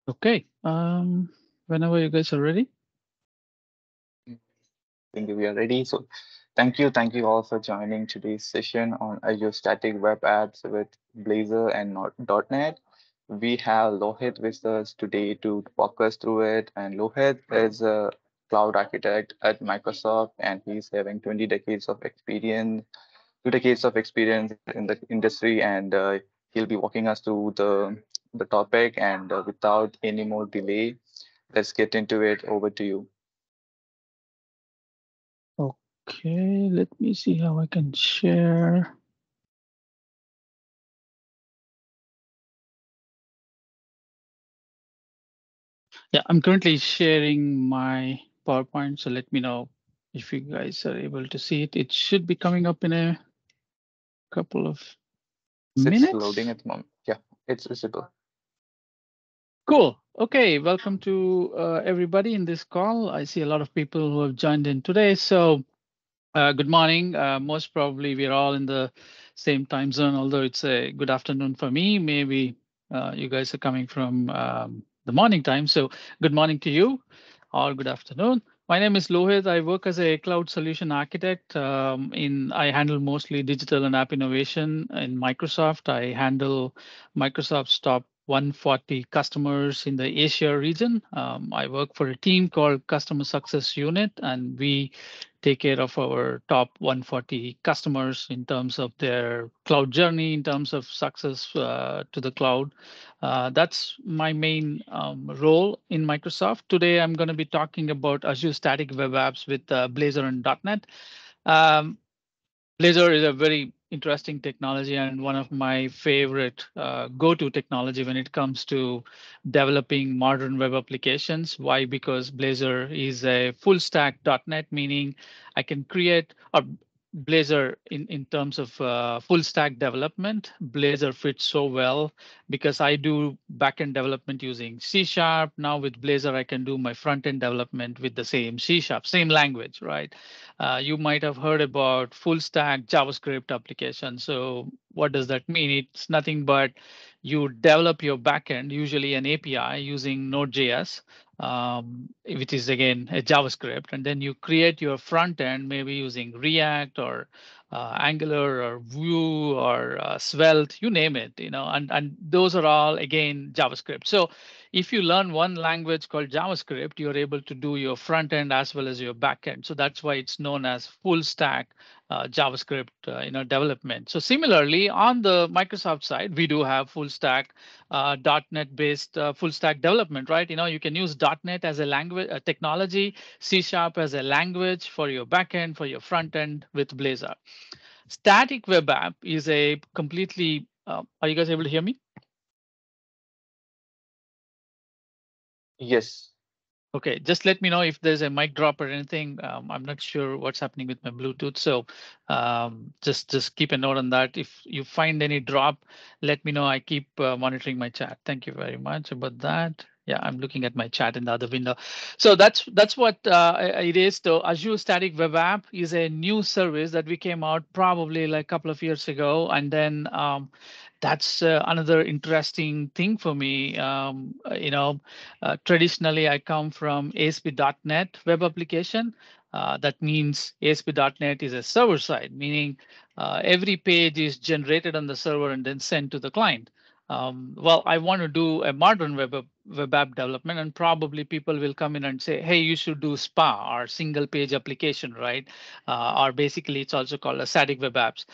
Okay. Whenever you guys are ready. I think we are ready. So thank you all for joining today's session on Azure Static Web Apps with Blazor and .NET. We have Lohit with us today to walk us through it. And Lohit is a cloud architect at Microsoft, and he's having 20 decades of experience, 2 decades of experience in the industry, and he'll be walking us through the topic. And without any more delay, let's get into it. Over to you. Okay, let me see how I can share. Yeah, I'm currently sharing my PowerPoint, so let me know if you guys are able to see it. It should be coming up in a couple of Yes, it's loading minutes. at the moment. Yeah, it's visible. Cool. Okay, welcome to everybody in this call. I see a lot of people who have joined in today. So, good morning. Most probably we're all in the same time zone, although it's a good afternoon for me. Maybe you guys are coming from the morning time. So, good morning to you, or good afternoon. My name is Lohit. I work as a cloud solution architect. I handle mostly digital and app innovation in Microsoft. I handle Microsoft's top 140 customers in the Asia region. I work for a team called Customer Success Unit, and we take care of our top 140 customers in terms of their cloud journey, in terms of success to the cloud. That's my main role in Microsoft. Today, I'm going to be talking about Azure Static Web Apps with Blazor and .NET. Um, Blazor is a very interesting technology and one of my favorite go-to technology when it comes to developing modern web applications. Why? Because Blazor is a full stack .NET, meaning I can create a Blazor in terms of full stack development. Blazor fits so well because I do backend development using C Sharp. Now with Blazor, I can do my front end development with the same C Sharp, same language, right? You might have heard about full stack JavaScript application. So what does that mean? It's nothing but you develop your backend, usually an API using Node.js, which is again a JavaScript, and then you create your front end maybe using React or Angular or Vue or Svelte, you name it, and those are all again JavaScript. So if you learn one language called JavaScript, you're able to do your front end as well as your back end. So that's why it's known as full stack JavaScript, development. So similarly, on the Microsoft side, we do have full stack .NET based full stack development, right? You can use .NET as a language, a technology, C Sharp as a language for your backend, for your front end with Blazor. Static web app is a completely. Are you guys able to hear me? Yes. Okay, just let me know if there's a mic drop or anything. I'm not sure what's happening with my Bluetooth, so just keep a note on that. If you find any drop, let me know. I keep monitoring my chat. Thank you very much about that. Yeah, I'm looking at my chat in the other window. So that's what it is. So Azure Static Web App is a new service that we came out probably like a couple of years ago, and then that's another interesting thing for me. Traditionally, I come from ASP.NET web application. That means ASP.NET is a server side, meaning every page is generated on the server and then sent to the client. Well, I want to do a modern web app development, and probably people will come in and say, hey, you should do SPA or single page application, right? Or basically, it's also called a static web apps.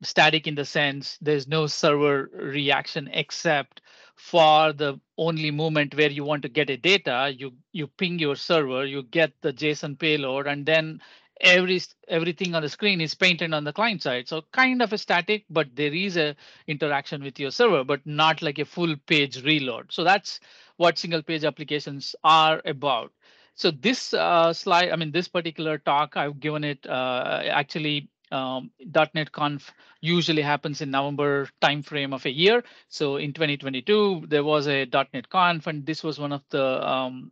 Static in the sense there's no server reaction except for the only moment where you want to get a data, you ping your server, you get the JSON payload, and then everything on the screen is painted on the client side. So kind of a static, but there is a interaction with your server, but not like a full page reload. So that's what single page applications are about. So this slide, I mean, this particular talk, I've given it actually .NET Conf usually happens in November timeframe of a year. So in 2022, there was a .NET Conf, and this was one of the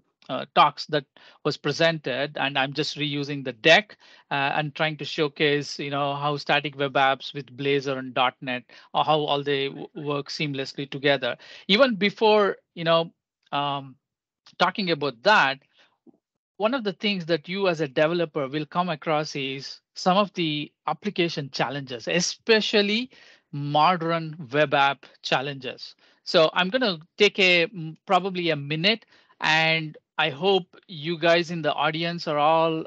talks that was presented. And I'm just reusing the deck and trying to showcase, how static web apps with Blazor and .NET, or how all they work seamlessly together. Even before, Um, Talking about that, one of the things that you as a developer will come across is some of the application challenges, especially modern web app challenges. So I'm going to take probably a minute, and I hope you guys in the audience are all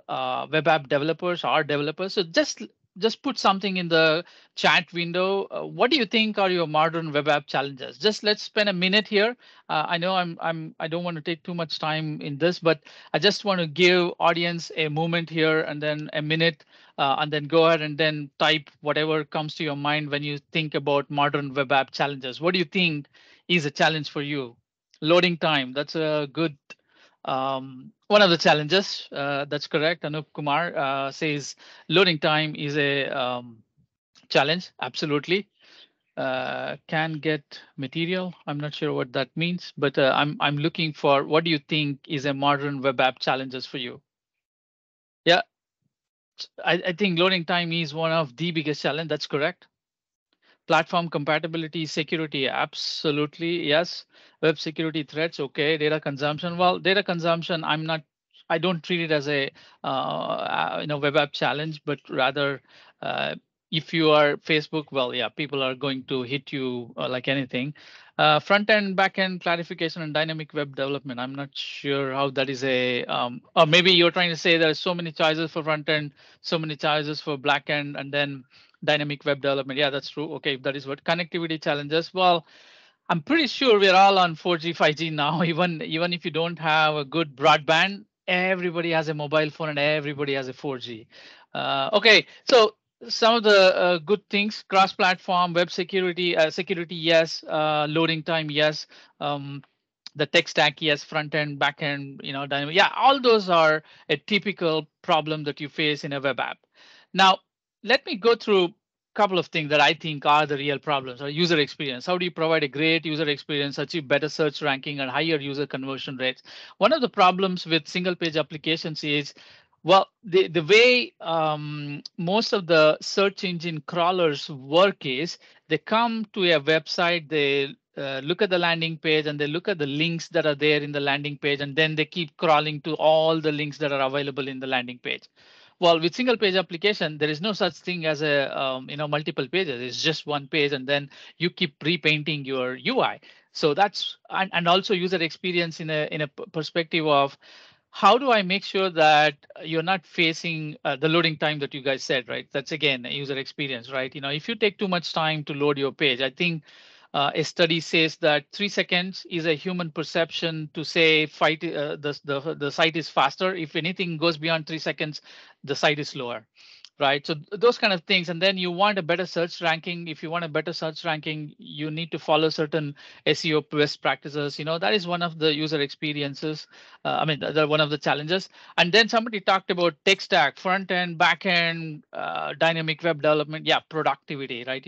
web app developers or developers. So just put something in the chat window. What do you think are your modern web app challenges? Just let's spend a minute here. I know I don't want to take too much time in this, but I just want to give audience a moment here and then a minute, and then go ahead and then type whatever comes to your mind when you think about modern web app challenges. What do you think is a challenge for you? Loading time. That's a good one of the challenges. That's correct. Anup Kumar says loading time is a challenge. Absolutely. Can get material. I'm not sure what that means, but I'm looking for what do you think is a modern web app challenges for you? Yeah, I think loading time is one of the biggest challenge. That's correct. Platform compatibility, security, absolutely yes. Web security threats, okay. Data consumption, well, data consumption, I don't treat it as a web app challenge, but rather if you are Facebook, well, yeah, people are going to hit you like anything. Front end, back end clarification, and dynamic web development. I'm not sure how that is or maybe you're trying to say there are so many choices for front end, so many choices for back end, and then dynamic web development. Yeah, that's true. Okay, if that is what connectivity challenges. Well, I'm pretty sure we're all on 4G, 5G now. Even if you don't have a good broadband, everybody has a mobile phone and everybody has a 4G. Okay, so some of the good things: cross-platform, web security, security, yes. Loading time, yes. Um, the tech stack, yes. Front end, back end, dynamic. Yeah, all those are a typical problem that you face in a web app. Now, let me go through a couple of things that I think are the real problems or user experience. How do you provide a great user experience, achieve better search ranking, and higher user conversion rates? One of the problems with single page applications is, well, the way most of the search engine crawlers work is they come to a website, they look at the landing page and they look at the links that are there in the landing page, and then they keep crawling to all the links that are available in the landing page. Well, with single page application, there is no such thing as a multiple pages. It's just one page, and then you keep repainting your UI. So that's and also user experience in a perspective of how do I make sure that you're not facing the loading time that you guys said, right? That's again a user experience, right? If you take too much time to load your page, I think a study says that 3 seconds is a human perception to say the site is faster. If anything goes beyond 3 seconds, the site is slower, right? So those kind of things. And then you want a better search ranking. If you want a better search ranking, you need to follow certain SEO best practices. That is one of the user experiences. One of the challenges. And then somebody talked about tech stack, front end, back end, dynamic web development. Yeah, productivity, right?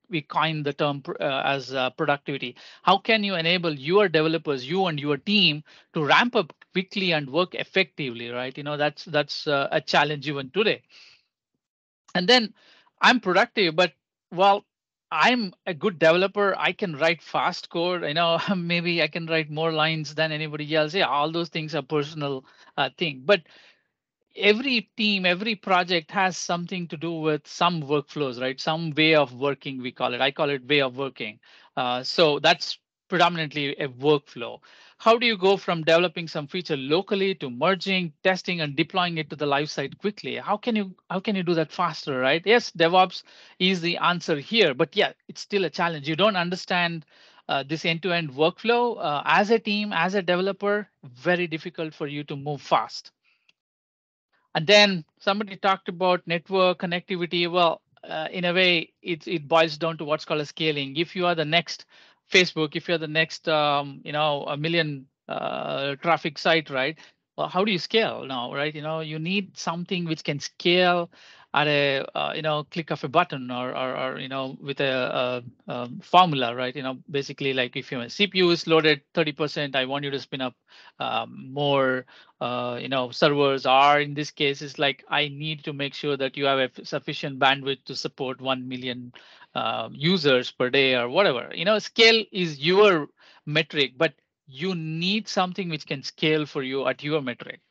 We coined the term as productivity. How can you enable your developers, you and your team, to ramp up quickly and work effectively, right? That's a challenge even today. And then I'm productive, but well, I'm a good developer. I can write fast code. Maybe I can write more lines than anybody else. Yeah, all those things are personal thing. But every team, every project has something to do with some workflows, right? Some way of working, we call it. I call it way of working. So that's predominantly a workflow. How do you go from developing some feature locally to merging, testing, and deploying it to the live site quickly? How can you do that faster, right? Yes, DevOps is the answer here, but yeah, it's still a challenge. You don't understand this end-to-end workflow as a team, as a developer, very difficult for you to move fast. And then somebody talked about network connectivity. Well, in a way, it boils down to what's called a scaling. If you are the next Facebook, if you're the next, a million traffic site, right? Well, how do you scale now, right? You need something which can scale at a click of a button, or with a formula, right? Basically, like if your CPU is loaded 30%, I want you to spin up more servers. Are in this case is like I need to make sure that you have a sufficient bandwidth to support 1 million users per day or whatever. Scale is your metric, but you need something which can scale for you at your metric.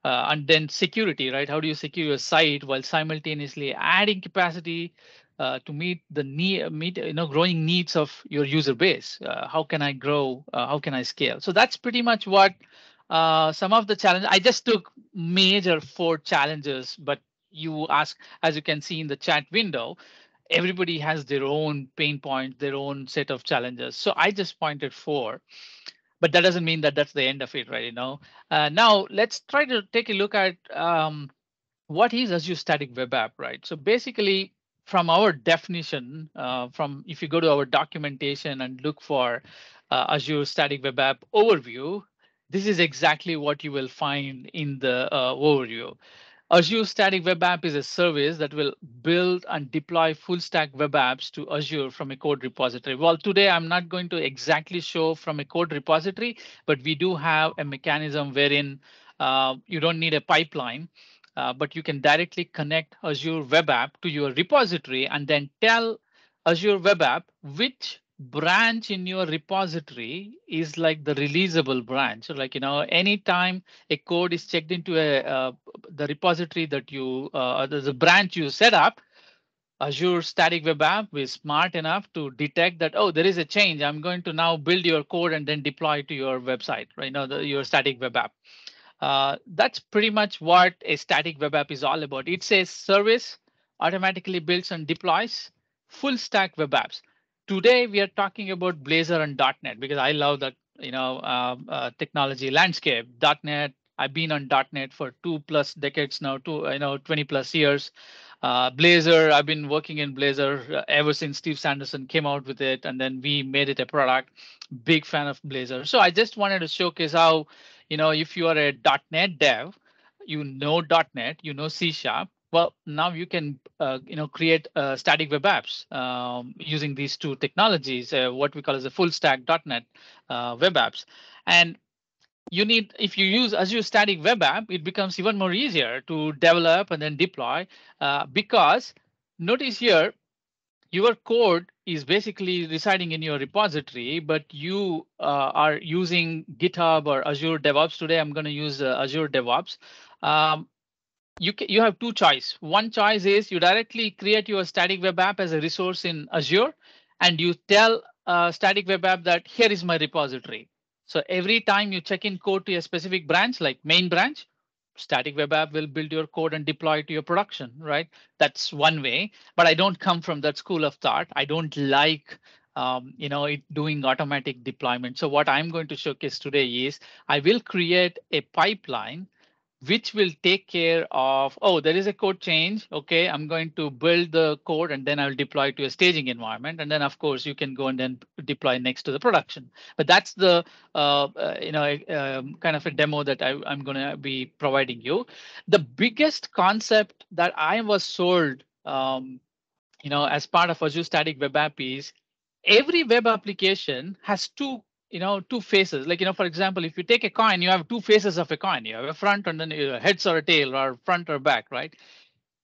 And then security, right? How do you secure your site while simultaneously adding capacity to meet the growing needs of your user base? How can I grow? How can I scale? So that's pretty much what some of the challenges. I just took major 4 challenges, but you ask, as you can see in the chat window, everybody has their own pain points, their own set of challenges. So I just pointed 4, but that doesn't mean that that's the end of it, right? Now let's try to take a look at what is Azure Static Web App, right? So basically, from our definition, from if you go to our documentation and look for Azure Static Web App overview, this is exactly what you will find in the overview. Azure Static Web App is a service that will build and deploy full stack web apps to Azure from a code repository. Well, today I'm not going to exactly show from a code repository, but we do have a mechanism wherein you don't need a pipeline, but you can directly connect Azure Web App to your repository and then tell Azure Web App which branch in your repository is like the releasable branch. So like, anytime a code is checked into the repository that the branch you set up, Azure Static Web App is smart enough to detect that, oh, there is a change. I'm going to now build your code and then deploy to your website, right? Now, your static web app. That's pretty much what a static web app is all about. It's a service automatically builds and deploys full stack web apps. Today we are talking about Blazor and .NET because I love that technology landscape. .NET. I've been on .NET for 2+ decades now, 20+ years. Blazor. I've been working in Blazor ever since Steve Sanderson came out with it, and then we made it a product. Big fan of Blazor. So I just wanted to showcase how if you are a .NET dev, .NET, C Sharp. Well, now you can create static web apps using these 2 technologies, what we call as a full stack .NET web apps. And if you use Azure Static Web App, it becomes even more easier to develop and then deploy because notice here your code is basically residing in your repository, but you are using GitHub or Azure DevOps. Today, I'm going to use Azure DevOps. Um, you have 2 choices. One choice is you directly create your static web app as a resource in Azure, and you tell static web app that here is my repository. So every time you check in code to a specific branch, like main branch, static web app will build your code and deploy it to your production, right? That's one way, but I don't come from that school of thought. I don't like it doing automatic deployment. So what I'm going to showcase today is I will create a pipeline which will take care of, oh, there is a code change. Okay, I'm going to build the code and then I'll deploy to a staging environment. And then of course you can go and then deploy next to the production. But that's the kind of a demo that I'm going to be providing you. The biggest concept that I was sold as part of Azure Static Web App is every web application has two faces. Like, for example, if you take a coin, you have 2 faces of a coin. You have a front and then heads or a tail or front or back, right?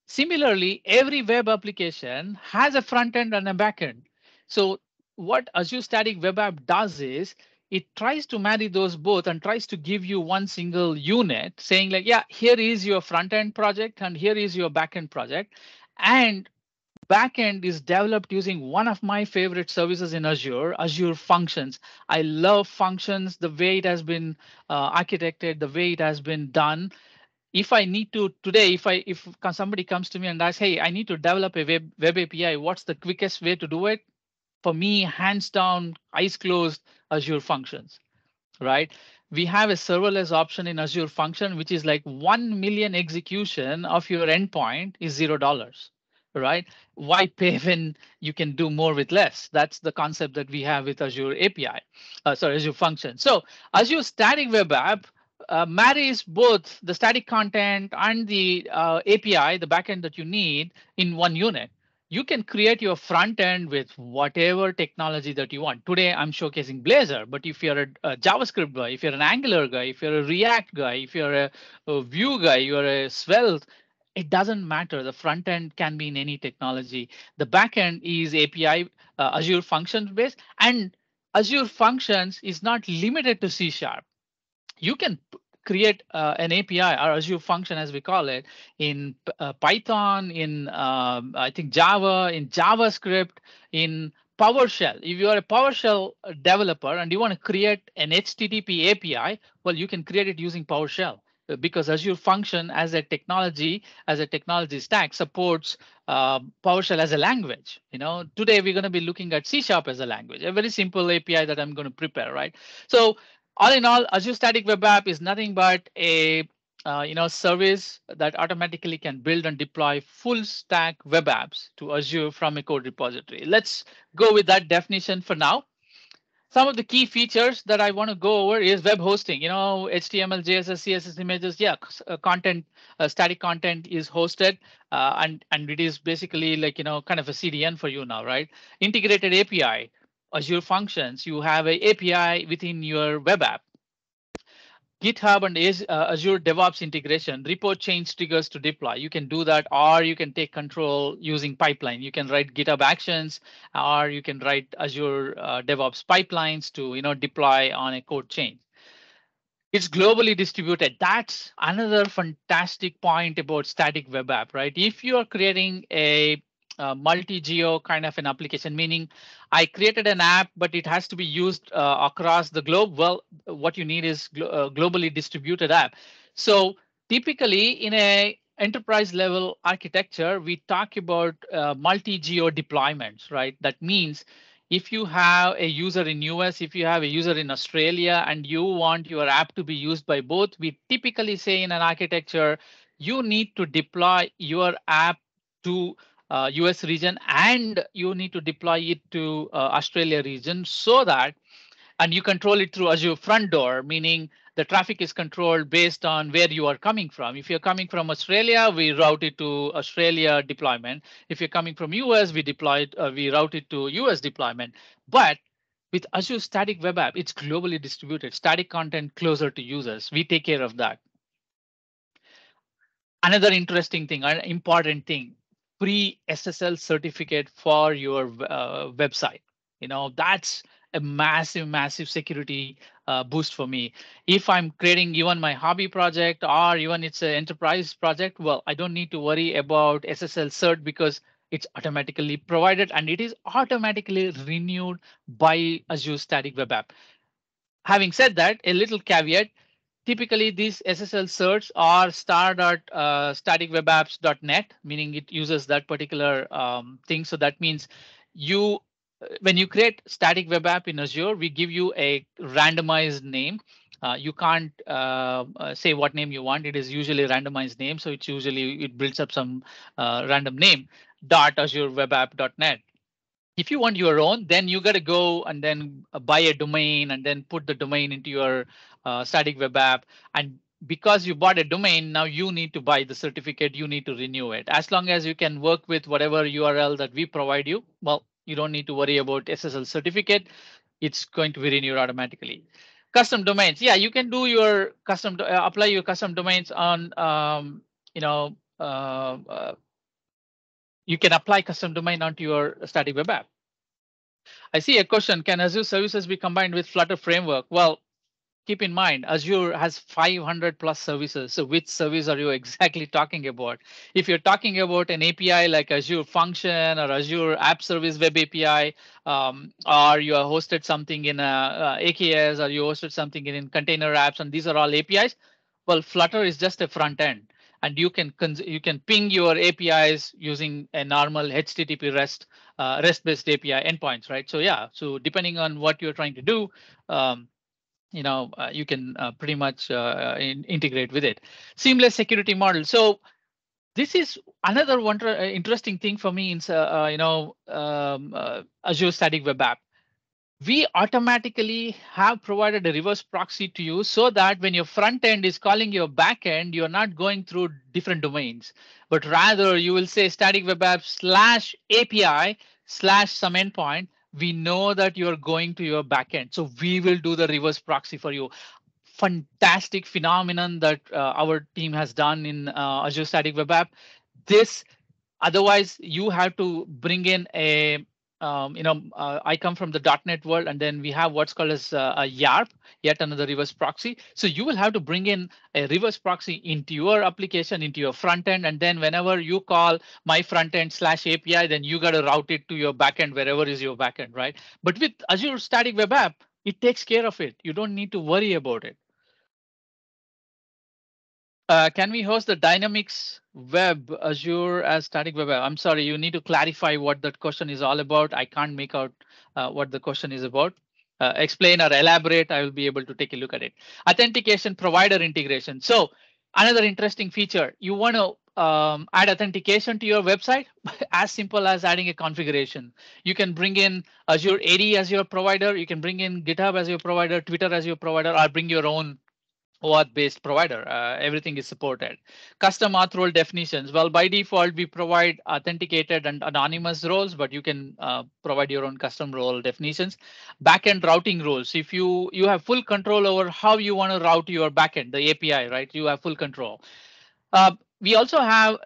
Similarly, every web application has a front end and a back end. So what Azure Static Web App does is it tries to marry those both and tries to give you one single unit saying like, yeah, here is your front end project and here is your back end project. And backend is developed using one of my favorite services in Azure, Azure Functions. I love Functions, the way it has been architected, the way it has been done. If I need to today, if somebody comes to me and asks, hey, I need to develop a web API, what's the quickest way to do it? For me, hands down, eyes closed, Azure Functions, right? We have a serverless option in Azure Function, which is like 1 million execution of your endpoint is $0, right? Why pay when you can do more with less? That's the concept that we have with Azure API, Azure Function. So Azure Static Web App marries both the static content and the API, the backend that you need in one unit. You can create your front end with whatever technology that you want. Today, I'm showcasing Blazor, but if you're a JavaScript guy, if you're an Angular guy, if you're a React guy, if you're a Vue guy, you're a Svelte, it doesn't matter. The front end can be in any technology. The back end is API, Azure Functions based, and Azure Functions is not limited to C sharp. You can create an API or Azure function, as we call it, in Python, in I think Java, in JavaScript, in PowerShell. If you are a PowerShell developer and you want to create an HTTP API, well, you can create it using PowerShell because Azure Function as a technology stack supports PowerShell as a language. Today we're going to be looking at C Sharp as a language, a very simple API that I'm going to prepare, right? So all in all, Azure Static Web App is nothing but a service that automatically can build and deploy full stack web apps to Azure from a code repository. Let's go with that definition for now. Some of the key features that I want to go over is web hosting. HTML, JSS, CSS images. Yeah, content, static content is hosted, and it is basically like kind of a CDN for you now, right? Integrated API, Azure Functions. You have a API within your web app. GitHub and Azure DevOps integration, report change triggers to deploy. You can do that, or you can take control using pipeline. You can write GitHub actions, or you can write Azure DevOps pipelines to deploy on a code change. It's globally distributed. That's another fantastic point about static web app, right? If you are creating a multi-geo kind of an application, meaning I created an app, but it has to be used across the globe. Well, what you need is globally distributed app. So typically in a enterprise level architecture, we talk about multi-geo deployments, right? That means if you have a user in US, if you have a user in Australia, and you want your app to be used by both, we typically say in an architecture, you need to deploy your app to US region and you need to deploy it to Australia region so that and you control it through Azure Front Door, meaning the traffic is controlled based on where you are coming from. If you're coming from Australia, we route it to Australia deployment. If you're coming from US, we route it to US deployment. But with Azure Static Web App, it's globally distributed. Static content closer to users. We take care of that. Another interesting thing, an important thing, pre SSL certificate for your website. That's a massive security boost for me. If I'm creating even my hobby project or even it's an enterprise project, well, I don't need to worry about SSL cert because it's automatically provided and it is automatically renewed by Azure Static Web App. Having said that, a little caveat, typically these SSL certs are star.staticwebapps.net, meaning it uses that particular thing. So that means when you create static web app in Azure, we give you a randomized name. You can't say what name you want. It is usually a randomized name. So it builds up some random name .azurewebapp.net. If you want your own, then you got to go and then buy a domain and then put the domain into your static web app. And because you bought a domain, now you need to buy the certificate, you need to renew it. As long as you can work with whatever URL that we provide you, well, you don't need to worry about SSL certificate. It's going to be renewed automatically. Custom domains. Yeah, you can do your apply your custom domains on, you can apply custom domain onto your static web app. I see a question. Can Azure services be combined with Flutter framework? Well, keep in mind, Azure has 500 plus services. So which service are you exactly talking about? If you're talking about an API like Azure Function or Azure App Service Web API, or you are hosted something in AKS, or you hosted something in container apps, and these are all APIs, well, Flutter is just a front end. And you can ping your APIs using a normal HTTP REST-based API endpoints, right? So yeah, so depending on what you're trying to do, you can pretty much integrate with it. Seamless security model. So this is another interesting thing for me in Azure Static Web App. We automatically have provided a reverse proxy to you so that when your front end is calling your back end, you're not going through different domains, but rather you will say static web app / API / some endpoint. We know that you're going to your backend. So we will do the reverse proxy for you. Fantastic phenomenon that our team has done in Azure Static Web App. This Otherwise, you have to bring in I come from the .NET world, and then we have what's called as a YARP, yet another reverse proxy. So you will have to bring in a reverse proxy into your application, into your front end, and then whenever you call my front end slash API, then you got to route it to your backend wherever is your backend, right? But with Azure Static Web App, it takes care of it. You don't need to worry about it. Can we host the Dynamics Web Azure as static web app? I'm sorry, you need to clarify what that question is all about. I can't make out what the question is about. Explain or elaborate, I will be able to take a look at it. Authentication provider integration. So another interesting feature, you want to add authentication to your website, as simple as adding a configuration. You can bring in Azure AD as your provider. You can bring in GitHub as your provider, Twitter as your provider, or bring your own OAuth-based provider. Everything is supported. Custom auth role definitions. Well, by default, we provide authenticated and anonymous roles, but you can provide your own custom role definitions. Backend routing rules. If you have full control over how you want to route your backend, the API, right? You have full control. We also have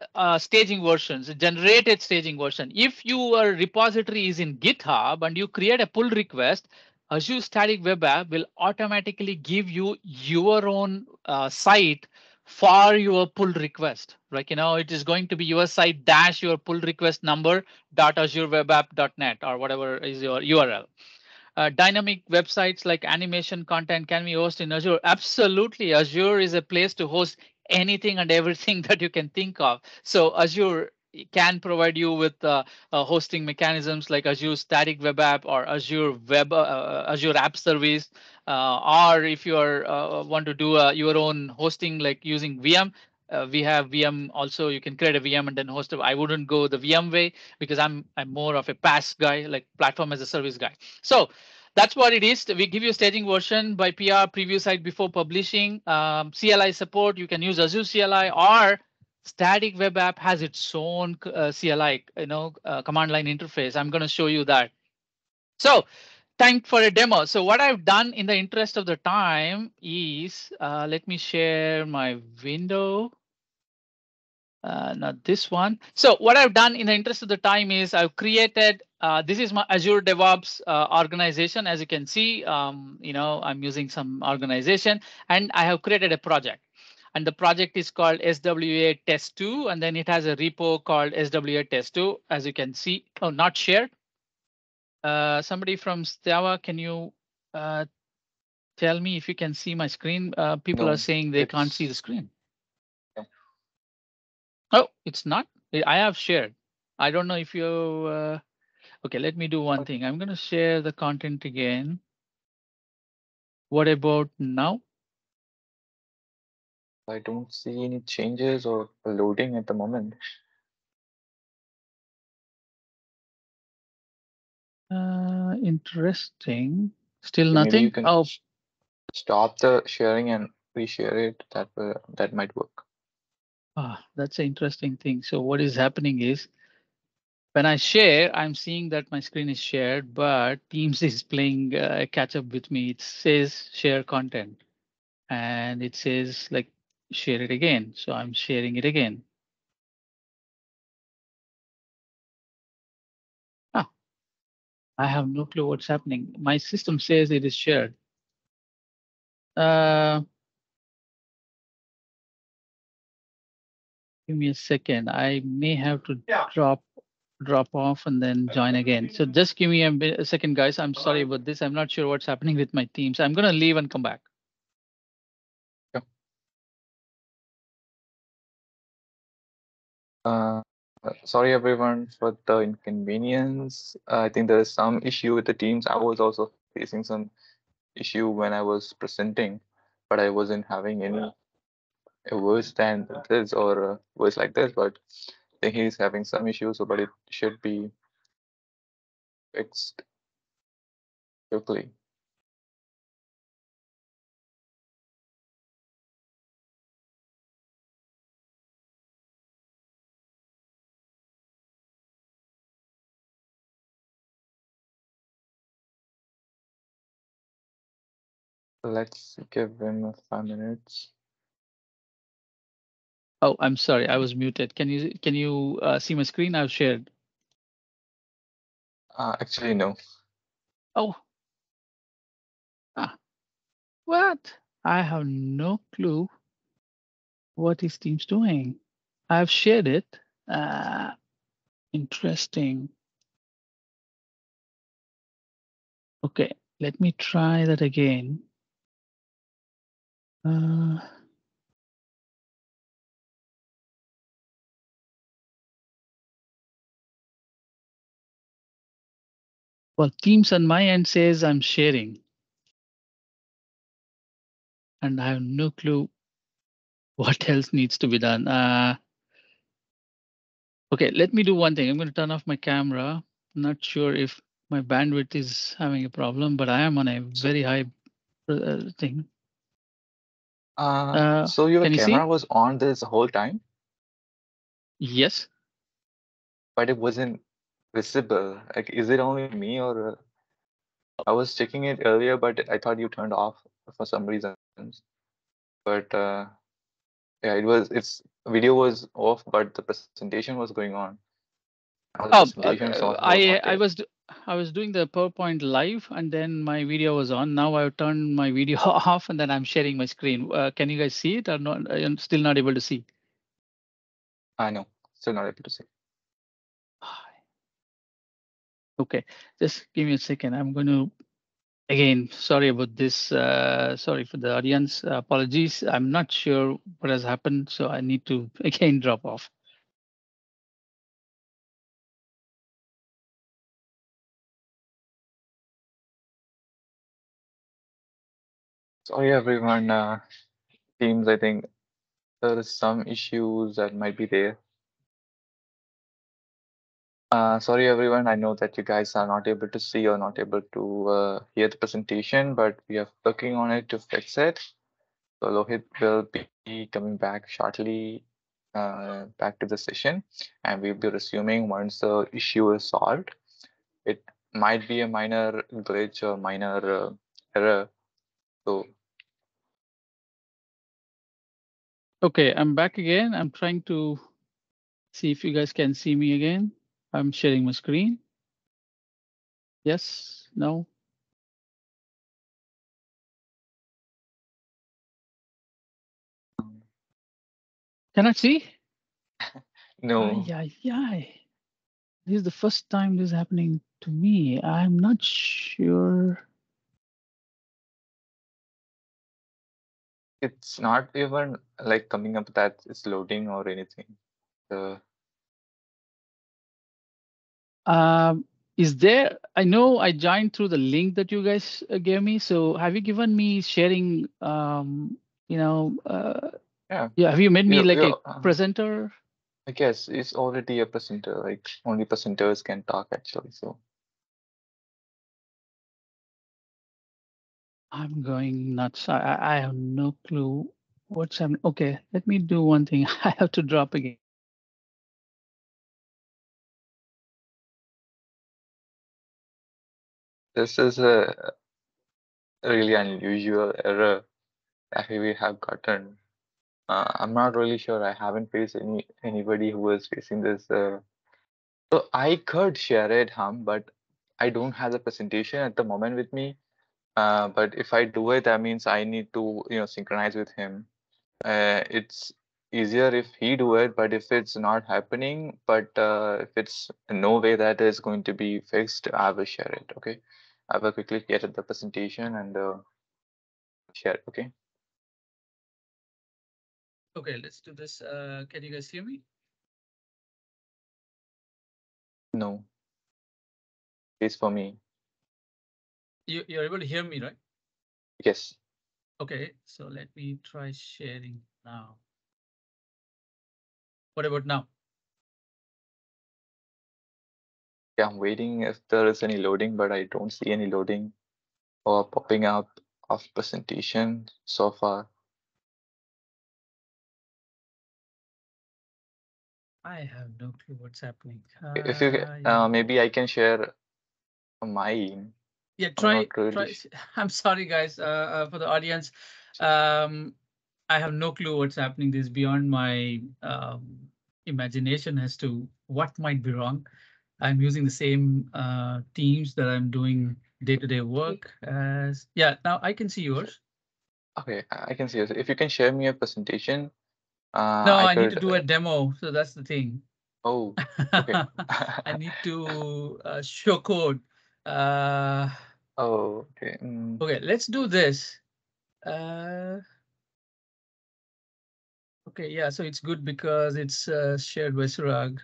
staging versions, generated staging version. If your repository is in GitHub and you create a pull request, Azure Static Web App will automatically give you your own site for your pull request. Like, it is going to be your site dash your pull request number dot azurewebapp.net or whatever is your URL. Dynamic websites like animation content can be hosted in Azure. Absolutely. Azure is a place to host anything and everything that you can think of. So Azure can provide you with hosting mechanisms like Azure Static Web App or Azure App Service, or if you are want to do your own hosting like using VM. We have VM also. You can create a VM and then host it. I wouldn't go the VM way because I'm more of a PaaS guy, like platform as a service guy. So that's what it is. We give you a staging version by PR preview site before publishing. CLI support, you can use Azure CLI, or Static Web App has its own CLI, command line interface. I'm going to show you that. So time for a demo. So what I've done in the interest of the time is, let me share my window. Not this one. So what I've done in the interest of the time is I've created, this is my Azure DevOps organization. As you can see, I'm using some organization and I have created a project. And the project is called SWA Test 2. And then it has a repo called SWA Test 2. As you can see, oh, not shared. Somebody from Stava, can you tell me if you can see my screen? People are No, saying they can't see the it's screen. yeah. Oh, it's not. I have shared. I don't know if you. Okay, let me do one thing. I'm going to share the content again. What about now? I don't see any changes or loading at the moment. Interesting. Still Okay, maybe you nothing. can Oh, stop the sharing and reshare it. That might work. that's an interesting thing. So what is happening is when I share, I'm seeing that my screen is shared, but Teams is playing catch up with me. It says share content, and it says like share it again. So I'm sharing it again. Ah, I have no clue what's happening. My system says it is shared. Uh, Give me a second. I may have to drop off and then join again. So just give me a second, guys. I'm sorry about this. I'm not sure what's happening with my team. So I'm gonna leave and come back. Yeah. Uh, Sorry everyone for the inconvenience. I think there is some issue with the Teams. I was also facing some issue when I was presenting, but I wasn't having any worse than this or worse like this. But I think he's having some issues, so but it should be fixed quickly. Let's give him 5 minutes. Oh, I'm sorry. I was muted. Can you see my screen? I've shared. Actually, no. Oh, ah, what? I have no clue what his team's doing. I've shared it. Interesting. Okay, let me try that again. Uh, well, Teams on my end says I'm sharing, and I have no clue what else needs to be done. Okay, let me do one thing. I'm going to turn off my camera. Not sure if my bandwidth is having a problem, but I am on a So, very high thing. so your Can you camera see? was on this whole time, Yes. but it wasn't visible. Like, is it only me, or I was checking it earlier, but I thought you turned off for some reasons. But yeah, it's video was off, but the presentation was going on. Now the Oh, presentation was not I there. I was doing the PowerPoint live, and then my video was on. Now I've turned my video off, and then I'm sharing my screen. Can you guys see it or not? I'm still not able to see. I know, still not able to see. Okay, just give me a second. I'm going to again. Sorry about this. Sorry for the audience. Apologies. I'm not sure what has happened, so I need to again drop off. Sorry, everyone. Teams, I think there is some issues that might be there. Sorry, everyone. I know that you guys are not able to see or not able to hear the presentation, but we are working on it to fix it. So Lohit will be coming back shortly, back to the session, and we'll be resuming once the issue is solved. It might be a minor glitch or minor error. So Okay, I'm back again. I'm trying to see if you guys can see me again. I'm sharing my screen. Yes, no. Cannot see? Ay, no, ay, ay. This is the first time this is happening to me. I'm not sure. it's not even like coming up that it's loading or anything. Uh, Um, is there, I know I joined through the link that you guys gave me. So have you given me sharing, you know, yeah, yeah, have you made me like you a presenter? I guess it's already a presenter. Like only presenters can talk actually. So I'm going nuts. I have no clue what's happening. Okay, let me do one thing. I have to drop again. this is a really unusual error that we have gotten. I'm not really sure. I haven't faced anybody who was facing this. So I could share it, but I don't have the presentation at the moment with me. But if I do it, that means I need to, synchronize with him. It's easier if he do it, but if it's not happening, but if it's no way that is going to be fixed, I will share it. Okay, I will quickly get the presentation and share it. Okay. Okay, let's do this. Can you guys hear me? No, it's for me. You're able to hear me, right? Yes. Okay, so let me try sharing now. What about now? Yeah, I'm waiting if there is any loading, but I don't see any loading or popping up of presentation so far. I have no clue what's happening. If you Yeah. maybe I can share mine. Yeah, I'm try not really. try. I'm sorry, guys, for the audience. Um, I have no clue what's happening. This is beyond my imagination as to what might be wrong. I'm using the same Teams that I'm doing day-to-day work as. Yeah, now I can see yours. Okay, I can see it. If you can share me a presentation, No, I I need to could. do a demo, so that's the thing. Oh, okay. I need to show code. Uh, Oh, okay. okay, let's do this. Uh, okay, yeah, so it's good because it's shared with Surag.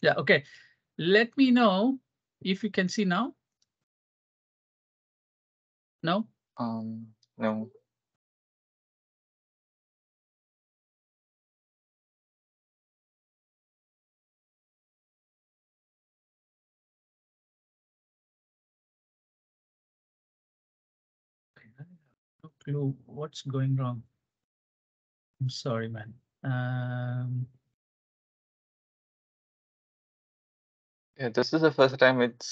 Yeah, okay. Let me know if you can see now. No? No. Okay, I have no clue what's going wrong. I'm sorry, man. Yeah, this is the first time it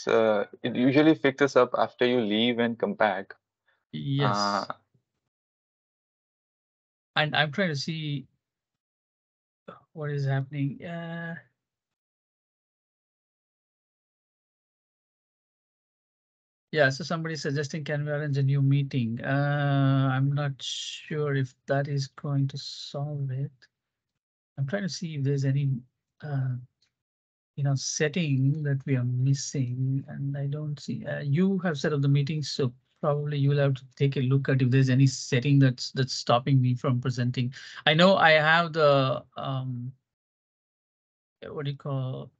usually fixes up after you leave and come back. Uh, Yes, and I'm trying to see what is happening. Yeah, so somebody's suggesting can we arrange a new meeting? I'm not sure if that is going to solve it. I'm trying to see if there's any uh, setting that we are missing, and I don't see. You have set up the meeting, so probably you will have to take a look at if there's any setting that's stopping me from presenting. I know I have the what do you call?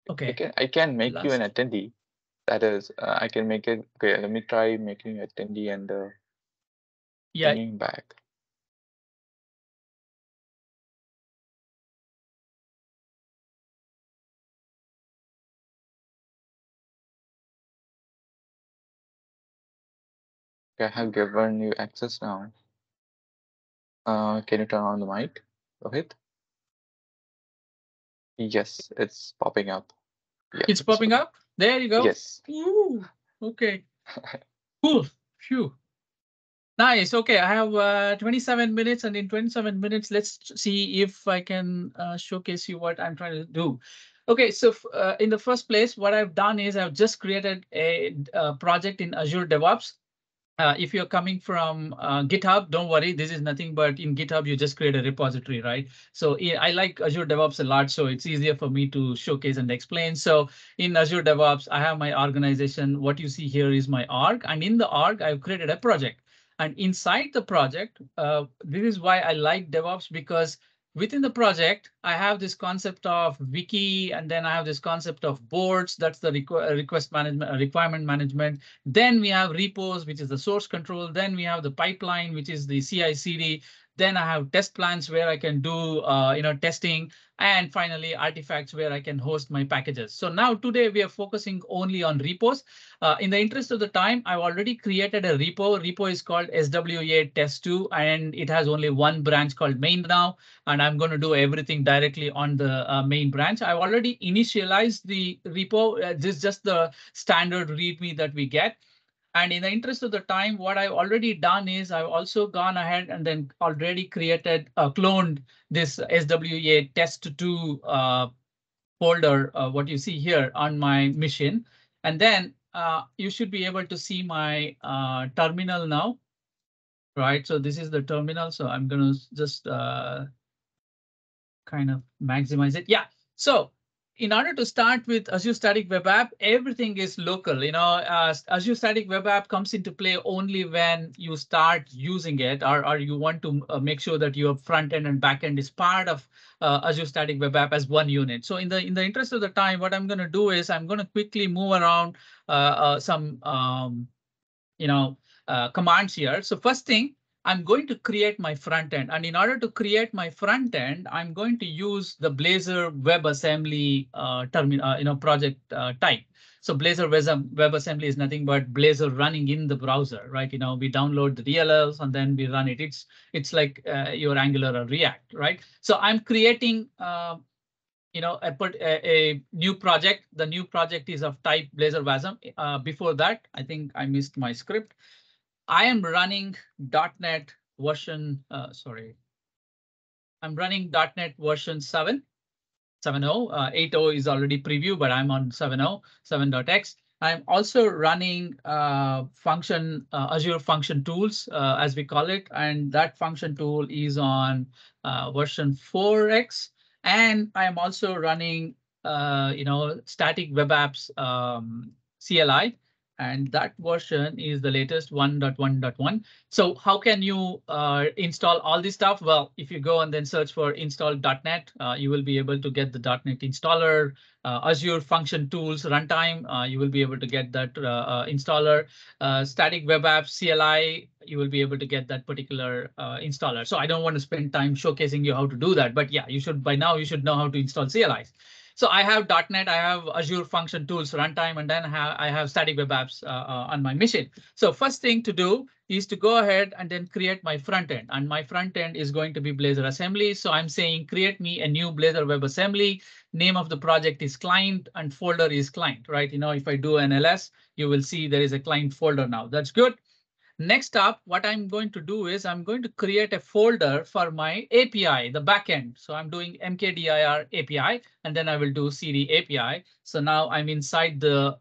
Okay, I can make you an last. attendee. That is, I can make it. Okay, let me try making you attendee and Yeah, bringing back. Okay, I have given you access now. Can you turn on the mic, Rohit? Yes, it's popping up. Yes, it's it's popping popping. up. There you go. Yes. Ooh, okay, cool. Phew. Nice. Okay, I have 27 minutes, and in 27 minutes, let's see if I can showcase you what I'm trying to do. Okay, so in the first place, what I've done is I've just created a project in Azure DevOps. If you're coming from GitHub, don't worry. This is nothing but in GitHub, you just create a repository, right? So yeah, I like Azure DevOps a lot, so it's easier for me to showcase and explain. So in Azure DevOps, I have my organization. What you see here is my org, and in the org, I've created a project. And inside the project, this is why I like DevOps, because within the project, I have this concept of wiki, and then I have this concept of boards. That's the request management, requirement management. Then we have repos, which is the source control. Then we have the pipeline, which is the CI/CD. Then I have test plans where I can do testing, and finally artifacts where I can host my packages. So now today we are focusing only on repos. In the interest of the time, I've already created a repo. Repo is called SWA test2, and it has only one branch called main now. And I'm going to do everything directly on the main branch. I've already initialized the repo. This is just the standard README that we get. And in the interest of the time, what I've already done is I've also gone ahead and then already created, cloned this SWA test2 folder, what you see here on my machine. And then you should be able to see my terminal now, right? So this is the terminal. So I'm going to just kind of maximize it. Yeah. So in order to start with Azure Static Web App, everything is local. Azure Static Web App comes into play only when you start using it, or you want to make sure that your front end and back end is part of Azure Static Web App as one unit. So in the interest of the time, what I'm going to do is I'm going to quickly move around some commands here. So first thing, I'm going to create my front end. And in order to create my front end, I'm going to use the Blazor WebAssembly project type. So Blazor WebAssembly is nothing but Blazor running in the browser, right? We download the DLLs and then we run it. It's like your Angular or React, right? So I'm creating I put a new project. The new project is of type Blazor WASM. Before that, I think I missed my script. I am running .NET version, sorry, I'm running .NET version 7. 7.0. 8.0 is already preview, but I'm on 7.0, 7.x. I'm also running Azure Function Tools, as we call it, and that function tool is on version 4x. And I am also running, Static Web Apps CLI, and that version is the latest 1.1.1. So how can you install all this stuff? Well, if you go and then search for install .NET, you will be able to get the .NET installer, Azure Function Tools runtime. You will be able to get that installer, Static Web App CLI. You will be able to get that particular installer. So I don't want to spend time showcasing you how to do that, but yeah, you should by now you should know how to install CLIs. So I have .NET, I have Azure Function Tools runtime, and then I have Static Web Apps on my machine. So first thing to do is to go ahead and then create my front end. And my front end is going to be Blazor Assembly. So I'm saying create me a new Blazor WebAssembly. Name of the project is client and folder is client, right? If I do an ls, you will see there is a client folder now. That's good. Next up, what I'm going to do is I'm going to create a folder for my API, the backend. So I'm doing mkdir API, and then I will do cd API. So now I'm inside the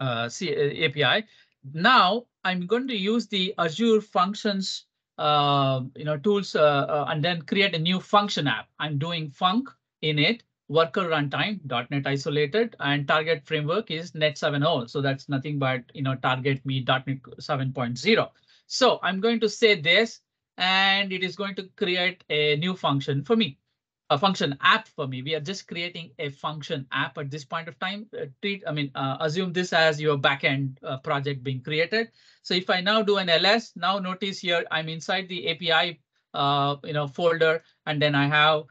API. Now I'm going to use the Azure Functions, tools, and then create a new function app. I'm doing func in it, worker runtime, .NET isolated, and target framework is .NET 7.0. So that's nothing but target me .NET 7.0. So I'm going to say this, and it is going to create a new function for me, a function app for me. We are just creating a function app at this point of time. Assume this as your backend project being created. So if I now do an ls, now notice here I'm inside the API folder, and then I have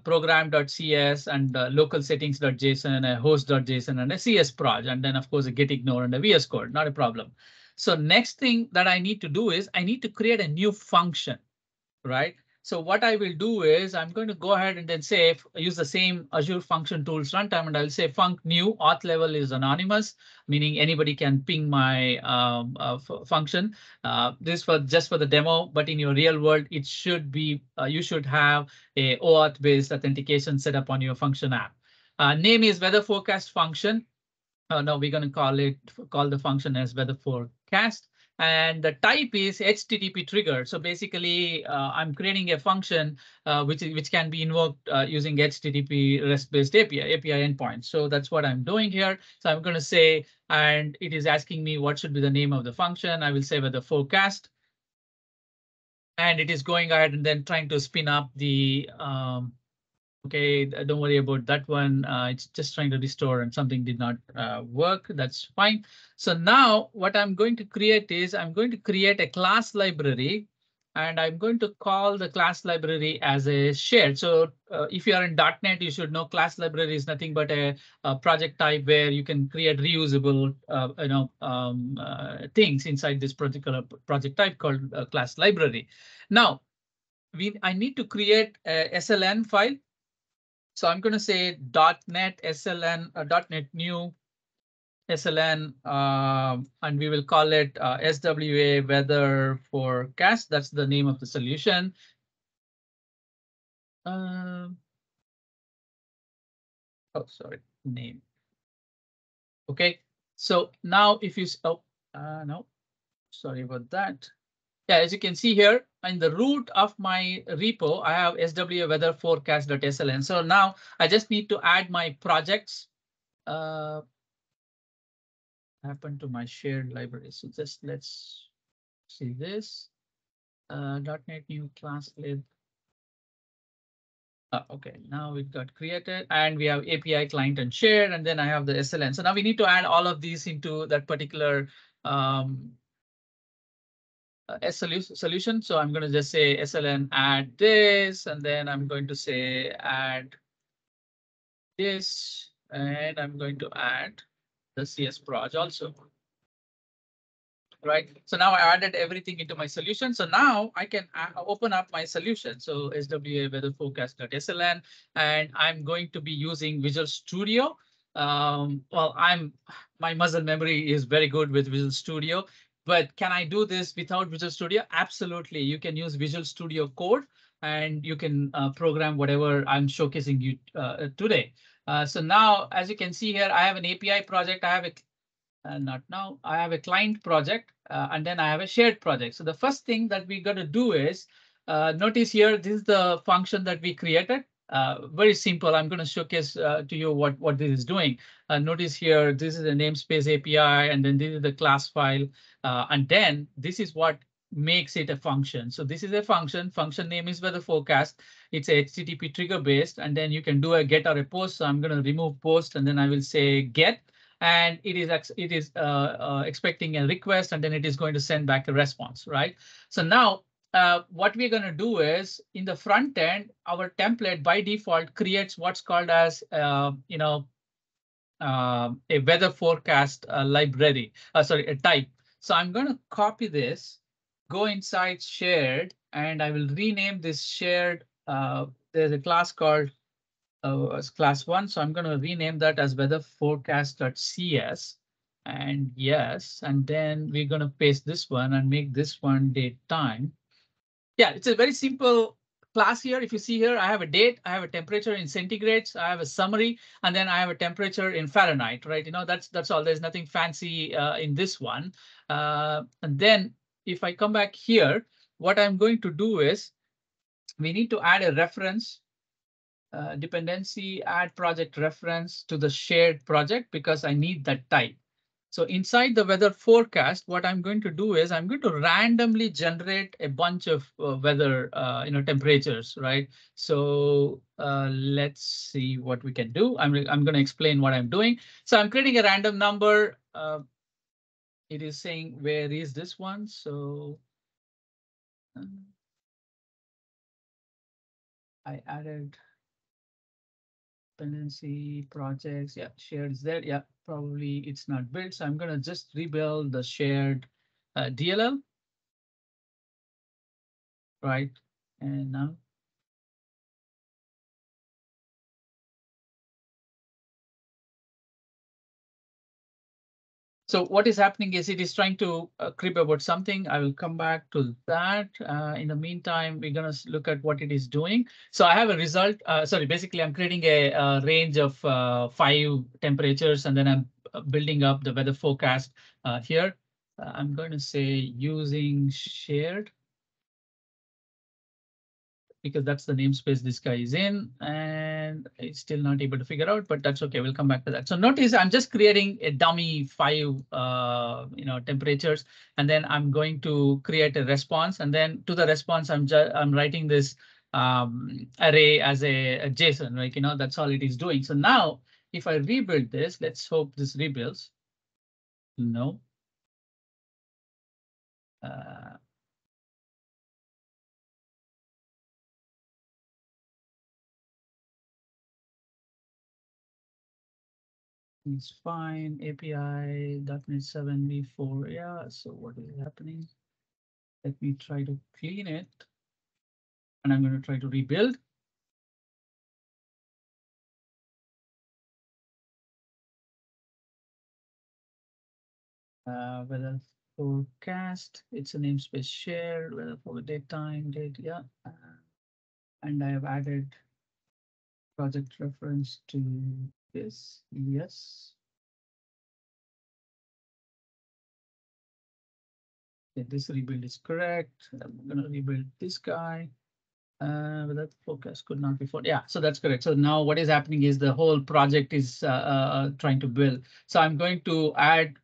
program.cs and local settings.json, a host.json, and a CS proj, and then of course a get ignore and a VS code, not a problem. So next thing that I need to do is I need to create a new function, right? So what I will do is I'm going to go ahead and then say, use the same Azure Function Tools runtime, and I'll say func new auth level is anonymous, meaning anybody can ping my function. This for just for the demo, but in your real world, it should be you should have a OAuth based authentication set up on your function app. Name is weather forecast function. No, we're going to call the function as weather forecast. And the type is HTTP trigger. So basically, I'm creating a function which can be invoked using HTTP REST-based API endpoint. So that's what I'm doing here. So I'm going to say, and it is asking me what should be the name of the function. I will say weather forecast. And it is going ahead and then trying to spin up the okay, don't worry about that one. It's just trying to restore and something did not work. That's fine. So now what I'm going to create is I'm going to create a class library, and I'm going to call the class library as a shared. So if you are in .NET, you should know class library is nothing but a project type where you can create reusable things inside this particular project type called class library. Now, I need to create a SLN file. So I'm going to say .NET SLN, .NET new SLN, and we will call it SWA weather forecast. That's the name of the solution. Oh, sorry, name. Okay, so now if you, no, sorry about that. Yeah, as you can see here in the root of my repo, I have SWA weather forecast.sln. So now I just need to add my projects. Happen to my shared library. So just let's see this. .NET new class lib. Okay, now it got created and we have API client and shared, and then I have the SLN. So now we need to add all of these into that particular solution. So I'm going to just say SLN add this, and then I'm going to say add this, and I'm going to add the CS proj also. Right. So now I added everything into my solution. So now I can open up my solution. So SWA weather forecast.sln, and I'm going to be using Visual Studio. Well, my muscle memory is very good with Visual Studio, but can I do this without Visual Studio? Absolutely. You can use Visual Studio Code. and you can program whatever I'm showcasing you today. So now, as you can see here, I have an API project. I have a not now. I have a client project, and then I have a shared project. So the first thing that we got to do is notice here, this is the function that we created. Very simple. I'm going to showcase to you what this is doing. Notice here, this is a namespace API, and then this is the class file, and then this is what makes it a function. So this is a function. Function name is weather forecast. It's a HTTP trigger based, and then you can do a get or a post. So I'm going to remove post, and then I will say get, and it is expecting a request, and then it is going to send back a response, right? So now what we're going to do is in the front end, our template by default creates what's called as a weather forecast library, sorry, a type. So I'm going to copy this, go inside shared, and I will rename this shared. There's a class called as class one. So I'm going to rename that as weather forecast.cs. And yes, and then we're going to paste this one and make this one date time. Yeah, it's a very simple class here. If you see here, I have a date, I have a temperature in centigrades, I have a summary, and then I have a temperature in Fahrenheit, right? That's all. There's nothing fancy in this one. And then if I come back here, what I'm going to do is we need to add a reference dependency, add project reference to the shared project because I need that type. So inside the weather forecast, what I'm going to do is I'm going to randomly generate a bunch of weather, temperatures, right? So let's see what we can do. I'm going to explain what I'm doing. So I'm creating a random number. It is saying where is this one? So I added dependency projects. Yeah, shared is there. Yeah, probably it's not built. So I'm going to just rebuild the shared DLL, right? And now, so what is happening is it is trying to crib about something. I will come back to that. In the meantime, we're going to look at what it is doing. So I have a result. Sorry, basically, I'm creating a range of 5 temperatures, and then I'm building up the weather forecast here. I'm going to say using shared, because that's the namespace this guy is in, and it's still not able to figure out, but that's okay. We'll come back to that. So notice I'm just creating a dummy 5 temperatures, and then I'm going to create a response, and then to the response I'm writing this array as a JSON, right? That's all it is doing. So now if I rebuild this, let's hope this rebuilds. No. Uh, It's fine. API .NET 7 v4. Yeah. So what is happening? Let me try to clean it. And I'm going to try to rebuild. Weather forecast. It's a namespace shared. Weather for date time, date. Yeah. And I have added project reference to this. Yes. Okay, this rebuild is correct. I'm going to rebuild this guy. But that forecast could not be for. Yeah, so that's correct. So now what is happening is the whole project is trying to build. So I'm going to add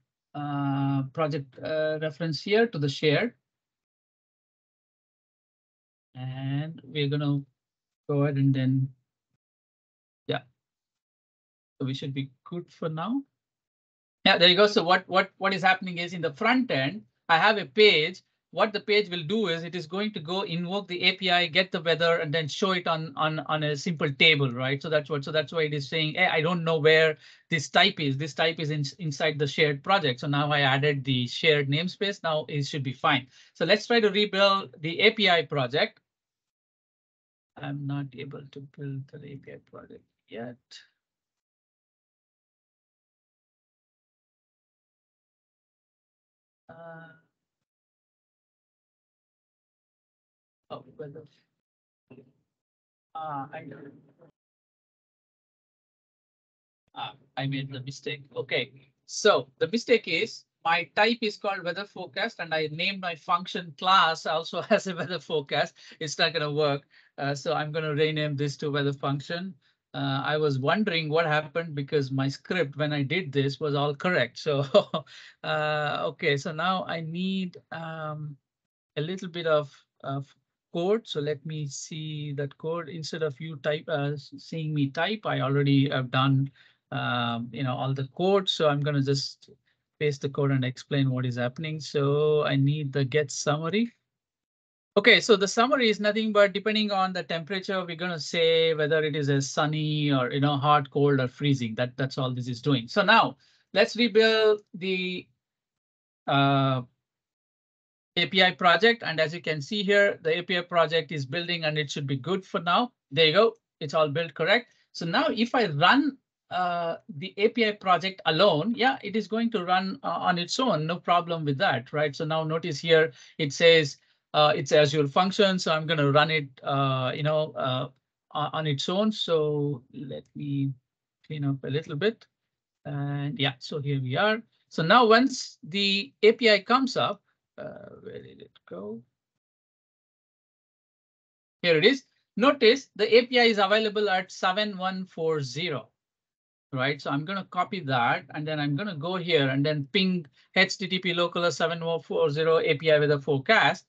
project reference here to the shared. And we're going to go ahead and then, yeah, so we should be good for now. Yeah, there you go. So what is happening is in the front end, I have a page. What the page will do is it is going to go invoke the API, get the weather, and then show it on a simple table, right? So that's why it is saying, hey, I don't know where this type is. This type is inside the shared project. So now I added the shared namespace. Now it should be fine. So let's try to rebuild the API project. I'm not able to build the API project yet. Uh, oh, weather. I I made the mistake. Okay, so the mistake is my type is called weather forecast, and I named my function class also as a weather forecast. It's not going to work. So I'm going to rename this to weather function. I was wondering what happened because my script when I did this was all correct. So okay, so now I need a little bit of code. So let me see that code instead of you type seeing me type. I already have done all the code. So I'm going to just paste the code and explain what is happening. So I need the get summary. Okay, so the summary is nothing but depending on the temperature, we're going to say whether it is a sunny or hot, cold, or freezing. That's all this is doing. So now let's rebuild the uh, API project. And as you can see here, the API project is building and it should be good for now. There you go. It's all built correct. So now if I run the API project alone, yeah, it is going to run on its own. No problem with that, right? So now notice here, it says it's Azure Functions. So I'm going to run it, on its own. So let me clean up a little bit. And yeah, so here we are. So now once the API comes up, where did it go? Here it is. Notice the API is available at 7140, right? So I'm going to copy that and then I'm going to go here and then ping HTTP local 7140 API with a forecast.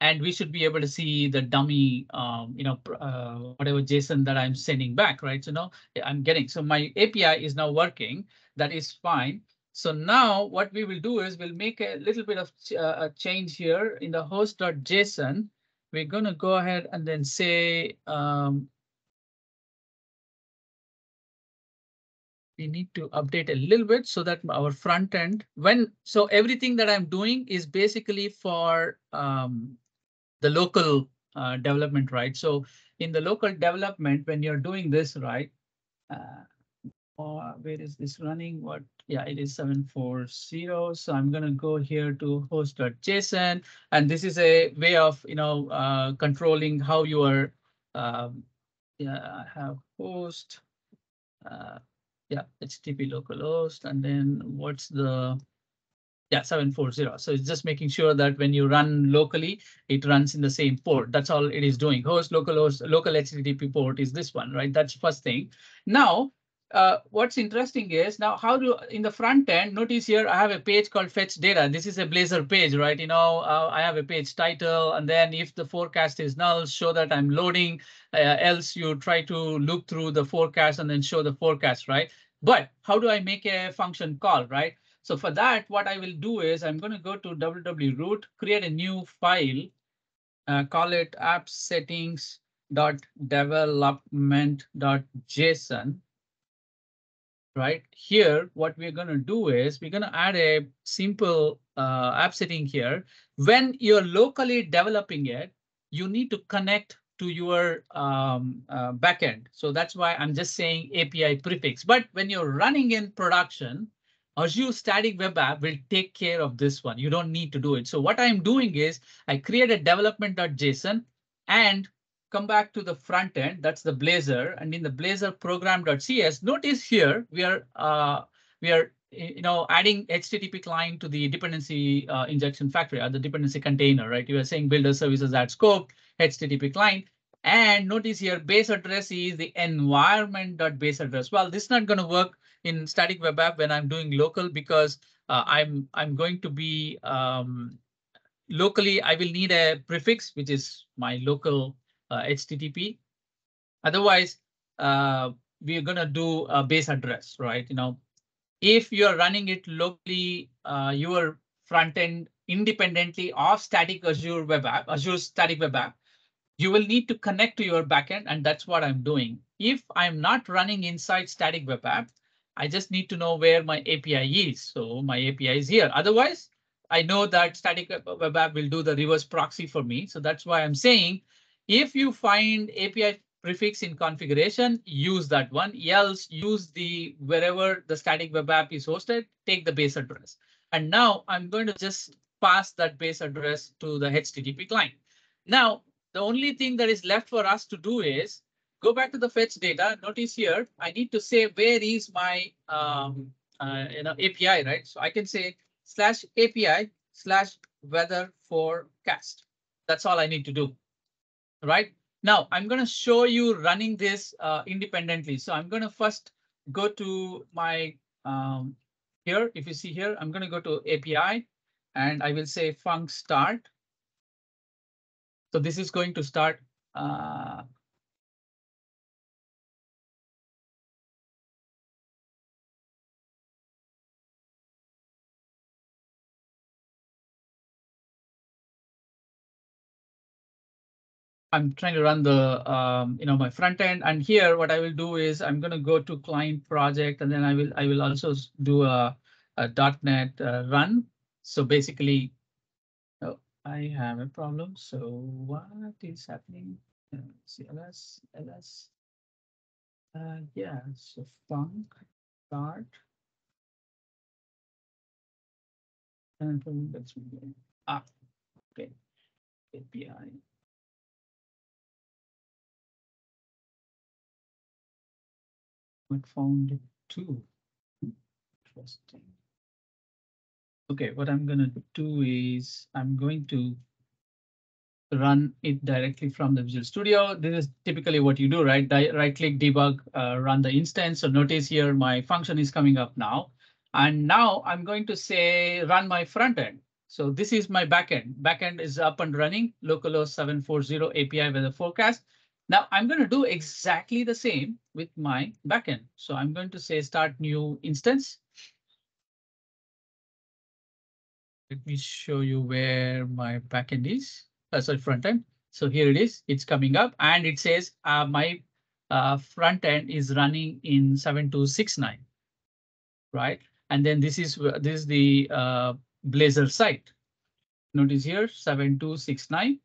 And we should be able to see the dummy, whatever JSON that I'm sending back, right? So now I'm getting, so my API is now working. That is fine. So now what we will do is we'll make a little bit of a change here in the host.json. We're going to go ahead and then say we need to update a little bit so that our front end, so everything that I'm doing is basically for the local development, right? So in the local development, when you're doing this, right? Where is this running? What? Yeah, it is 740. So I'm going to go here to host.json. And this is a way of, controlling how you are. Yeah, I have host. Yeah, HTTP localhost. And then what's the yeah, 740. So it's just making sure that when you run locally, it runs in the same port. That's all it is doing. Host, local HTTP port is this one, right? That's first thing. Now, what's interesting is now how do in the front end, notice here, I have a page called fetch data. This is a Blazor page, right? I have a page title, and then if the forecast is null, show that I'm loading, else you try to loop through the forecast and then show the forecast, right? But how do I make a function call, right? So for that, what I will do is I'm going to go to www.root, create a new file, call it app settings.development.json. Right here, what we're going to do is we're going to add a simple app setting here. When you're locally developing it, you need to connect to your backend. So that's why I'm just saying API prefix. But when you're running in production, Azure Static Web App will take care of this one. You don't need to do it. So what I'm doing is I create a development.json and come back to the front end. That's the Blazor, and in the Blazor program.cs, notice here we are adding HTTP client to the dependency injection factory or the dependency container, right? You are saying builder services at scope, HTTP client. And notice here base address is the environment.base address. Well, this is not going to work in static web app when I'm doing local because I'm going to be locally, I will need a prefix, which is my local HTTP. Otherwise, we're going to do a base address, right? If you're running it locally, your front end independently of static Azure web app, Azure Static Web App, you will need to connect to your backend, and that's what I'm doing. If I'm not running inside static web app, I just need to know where my API is. So my API is here. Otherwise, I know that static web app will do the reverse proxy for me. So that's why I'm saying, if you find API prefix in configuration, use that one. Else, use the wherever the static web app is hosted, take the base address. And now I'm going to just pass that base address to the HTTP client. Now, the only thing that is left for us to do is go back to the fetch data. Notice here, I need to say where is my API, right? So I can say slash API slash weather forecast. That's all I need to do, right? Now I'm going to show you running this independently. So I'm going to first go to my here. If you see here, I'm going to go to API and I will say func start. So this is going to start. I'm trying to run the my front end, and here what I will do is I'm going to go to client project, and then I will also do a .NET run. So basically, oh, I have a problem. So what is happening? CLS, LS. Yeah, so func start and let's okay, API. Not found it too. Interesting. Okay, what I'm going to do is I'm going to run it directly from the Visual Studio. This is typically what you do, right? Right click, debug, run the instance. So notice here my function is coming up now. And now I'm going to say run my front end. So this is my backend. Backend is up and running, localhost 740 API weather forecast. Now I'm going to do exactly the same with my backend. So I'm going to say start new instance. Let me show you where my backend is. Sorry, front end. So here it is. It's coming up, and it says my front end is running in 7269, right? And then this is the Blazor site. Notice here 7269.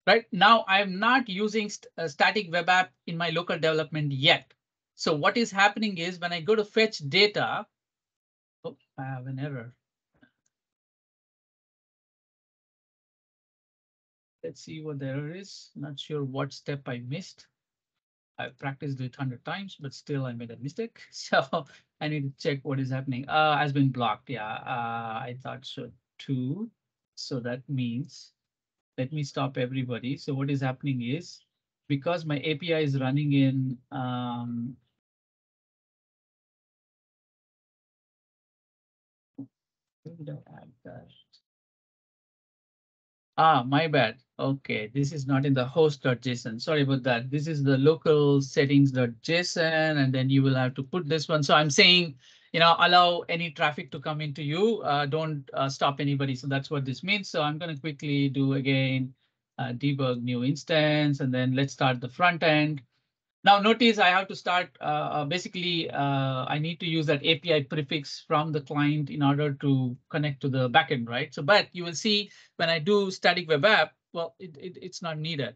Right now, I'm not using static web app in my local development yet. So what is happening is when I go to fetch data, oh, I have an error. Let's see what the error is. Not sure what step I missed. I've practiced it 100 times, but still I made a mistake. So I need to check what is happening. Has been blocked. Yeah, I thought so too. So that means, let me stop everybody. So what is happening is because my API is running in where did I add that? My bad. Okay, this is not in the host.json. Sorry about that. This is the local settings.json, and then you will have to put this one. So I'm saying, allow any traffic to come into you. Don't stop anybody. So that's what this means. So I'm going to quickly do again, debug new instance, and then let's start the front end. Now notice I have to start, basically, I need to use that API prefix from the client in order to connect to the backend, right? So, but you will see when I do static web app, well, it's not needed.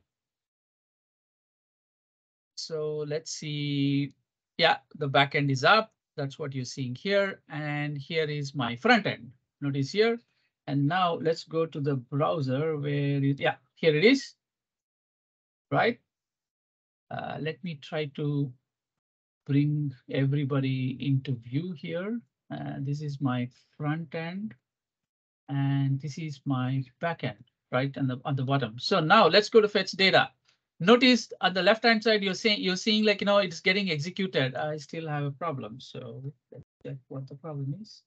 So let's see. Yeah, the backend is up. That's what you're seeing here. And here is my front end. Notice here. And now let's go to the browser where yeah, here it is, right? Let me try to bring everybody into view here. This is my front end, and this is my back end, right? And on the bottom. So now let's go to fetch data. Notice on the left hand side, you're seeing like it's getting executed. I still have a problem. So let's check what the problem is.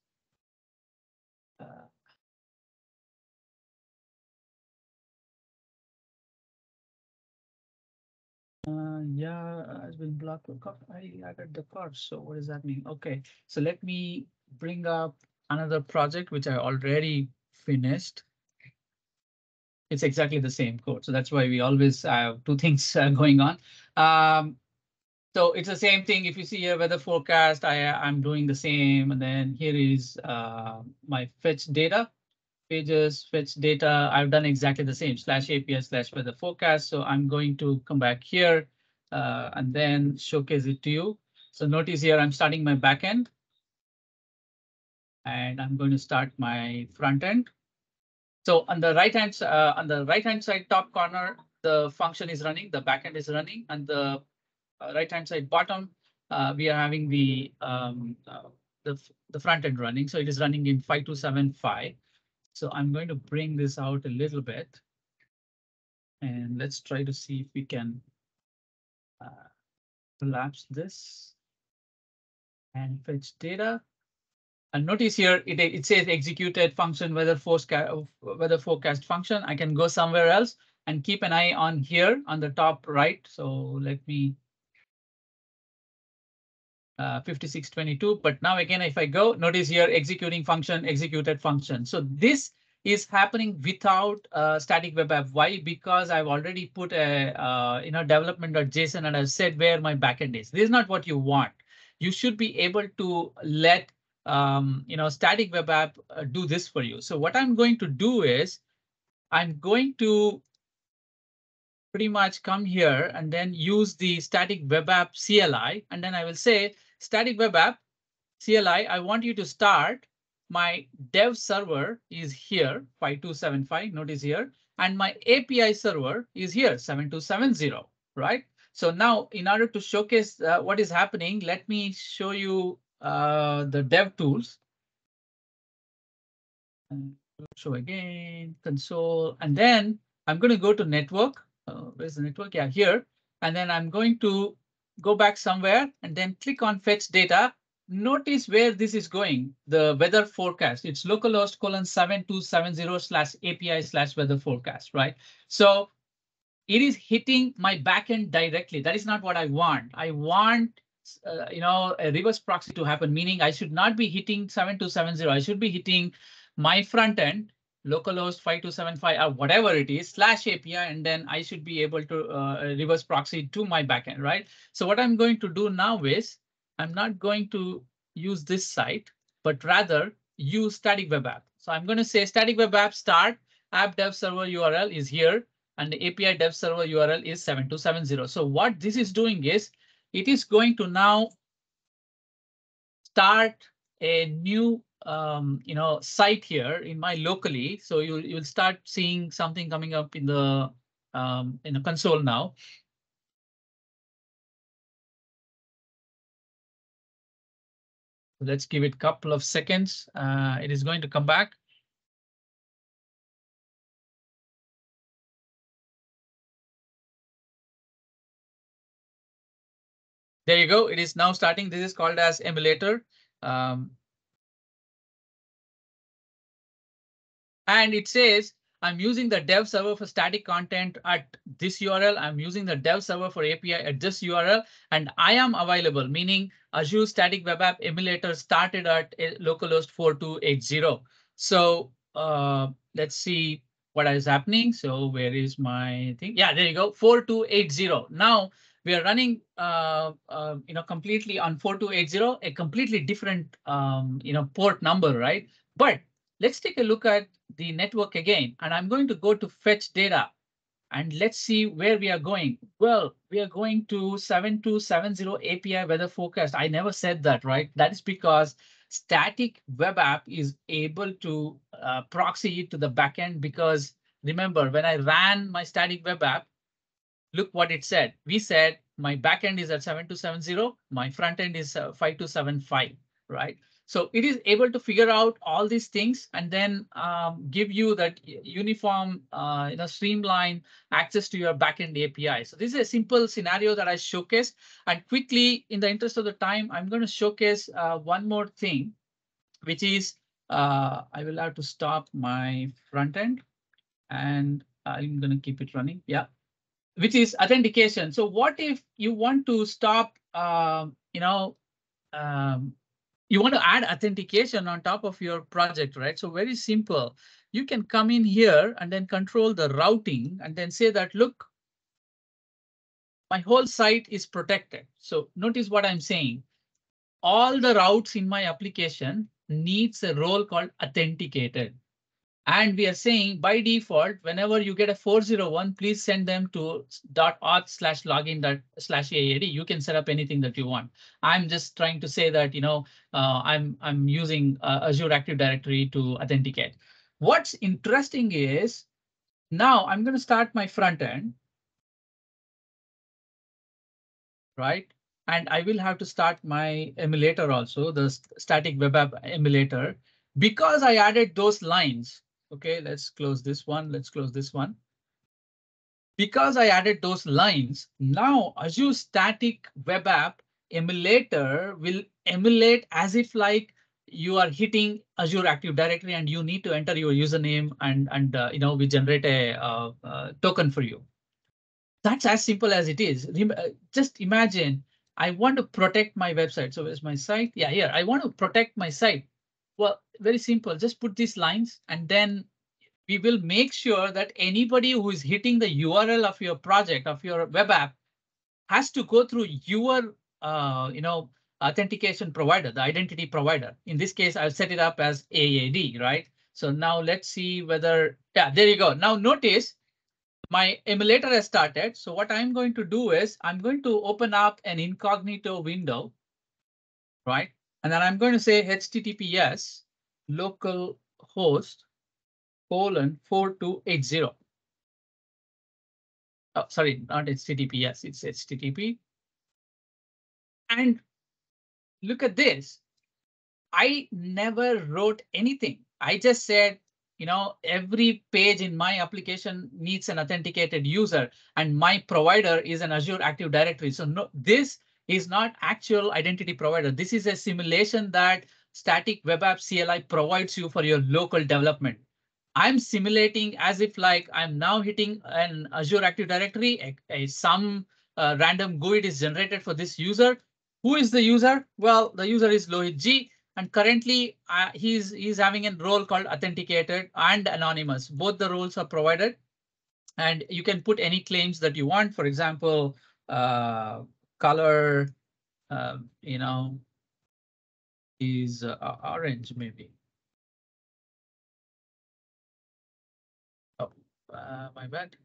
Uh, yeah, has been blocked. I added the card. So what does that mean? Okay, so let me bring up another project which I already finished. It's exactly the same code. So that's why we always have two things going on. So it's the same thing. If you see here weather forecast, I'm doing the same. And then here is my fetch data pages, fetch data. I've done exactly the same slash API slash weather forecast. So I'm going to come back here and then showcase it to you. So notice here I'm starting my backend and I'm going to start my front end. So on the right hand side top corner, the function is running, the backend is running, and the right hand side bottom, we are having the front end running. So it is running in 5275. So I'm going to bring this out a little bit, and let's try to see if we can collapse this and fetch data. And notice here it says executed function weather forecast function. I can go somewhere else and keep an eye on here on the top right. So let me 5622. But now again, if I go, notice here executing function, executed function. So this is happening without static web app. Why? Because I've already put a development.json and I've said where my backend is. This is not what you want. You should be able to let static web app do this for you. So what I'm going to do is I'm going to pretty much come here and then use the static web app CLI, and then I will say static web app CLI, I want you to start. My dev server is here, 5275, notice here, and my API server is here, 7270, right? So now in order to showcase what is happening, let me show you the dev tools. And show again, console, and then I'm going to go to network. Where's the network? Yeah, here. And then I'm going to go back somewhere and then click on fetch data. Notice where this is going, the weather forecast. It's localhost :7270/API/weather forecast, right? So it is hitting my backend directly. That is not what I want. I want a reverse proxy to happen, meaning I should not be hitting 7270. I should be hitting my front end, localhost 5275 or whatever it is, /API, and then I should be able to reverse proxy to my backend, right? So what I'm going to do now is I'm not going to use this site, but rather use static web app. So I'm going to say static web app start app dev server URL is here, and the API dev server URL is 7270. So what this is doing is it is going to now start a new site here in my locally. So you'll start seeing something coming up in the console now. Let's give it a couple of seconds. It is going to come back. There you go. It is now starting. This is called as emulator. And it says, I'm using the dev server for static content at this URL. I'm using the dev server for API at this URL. And I am available, meaning Azure Static Web App emulator started at localhost 4280. So let's see what is happening. So where is my thing? Yeah, there you go, 4280. Now we are running completely on 4280, a completely different port number, right? But let's take a look at the network again, and I'm going to go to fetch data, and let's see where we are going. Well, we are going to 7270 API weather forecast. I never said that, right? That is because static web app is able to proxy it to the backend, because remember, when I ran my static web app, look what it said. We said my backend is at 7270, my front end is 5275, right? So it is able to figure out all these things and then give you that uniform, streamline access to your backend API. So this is a simple scenario that I showcased. And quickly, in the interest of the time, I'm going to showcase one more thing, which is I will have to stop my front end and I'm going to keep it running. Yeah, which is authentication. So what if you want to stop, you want to add authentication on top of your project, right? So very simple. You can come in here and then control the routing and then say that, look, my whole site is protected. So notice what I'm saying. All the routes in my application needs a role called authenticated. And we are saying by default, whenever you get a 401, please send them to .auth/login/aad. You can set up anything that you want. I'm just trying to say that, I'm using Azure Active Directory to authenticate. What's interesting is now I'm going to start my front end, right? And I will have to start my emulator also, the static web app emulator, because I added those lines. Okay, let's close this one. Let's close this one. Because I added those lines, now Azure Static Web App emulator will emulate as if like you are hitting Azure Active Directory and you need to enter your username and we generate a token for you. That's as simple as it is. Just imagine I want to protect my website. So where's my site? Yeah, here. I want to protect my site. Well, very simple. Just put these lines and then we will make sure that anybody who is hitting the URL of your project, of your web app, has to go through your, authentication provider, the identity provider. In this case, I'll set it up as AAD, right? So now let's see whether, yeah, there you go. Now notice my emulator has started. So what I'm going to do is I'm going to open up an incognito window, right? And then I'm going to say HTTPS localhost colon 4280. Oh, sorry, not HTTPS, it's HTTP. And look at this. I never wrote anything. I just said, every page in my application needs an authenticated user and my provider is an Azure Active Directory. So no, this is not actual identity provider. This is a simulation that Static Web App CLI provides you for your local development. I'm simulating as if like I'm now hitting an Azure Active Directory, some random GUID is generated for this user. Who is the user? Well, the user is Lohit G. And currently he's having a role called authenticated and anonymous. Both the roles are provided. And you can put any claims that you want. For example, color, uh, is orange maybe. Oh, my bad.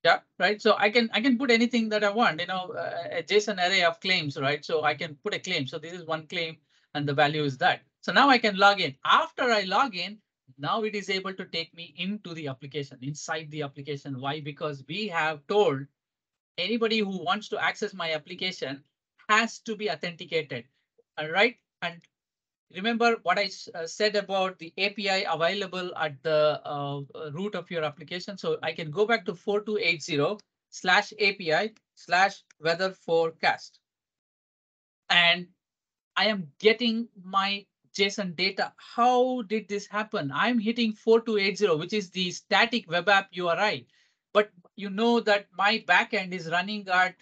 Yeah, right. So I can put anything that I want, a JSON array of claims, right? So I can put a claim. So this is one claim and the value is that. So now I can log in. After I log in, now it is able to take me into the application, inside the application. Why? Because we have told anybody who wants to access my application has to be authenticated. All right. And remember what I said about the API available at the root of your application. So I can go back to 4280/API/weather forecast. And I am getting my JSON data. How did this happen? I'm hitting 4280, which is the static web app URI. But you know that my backend is running at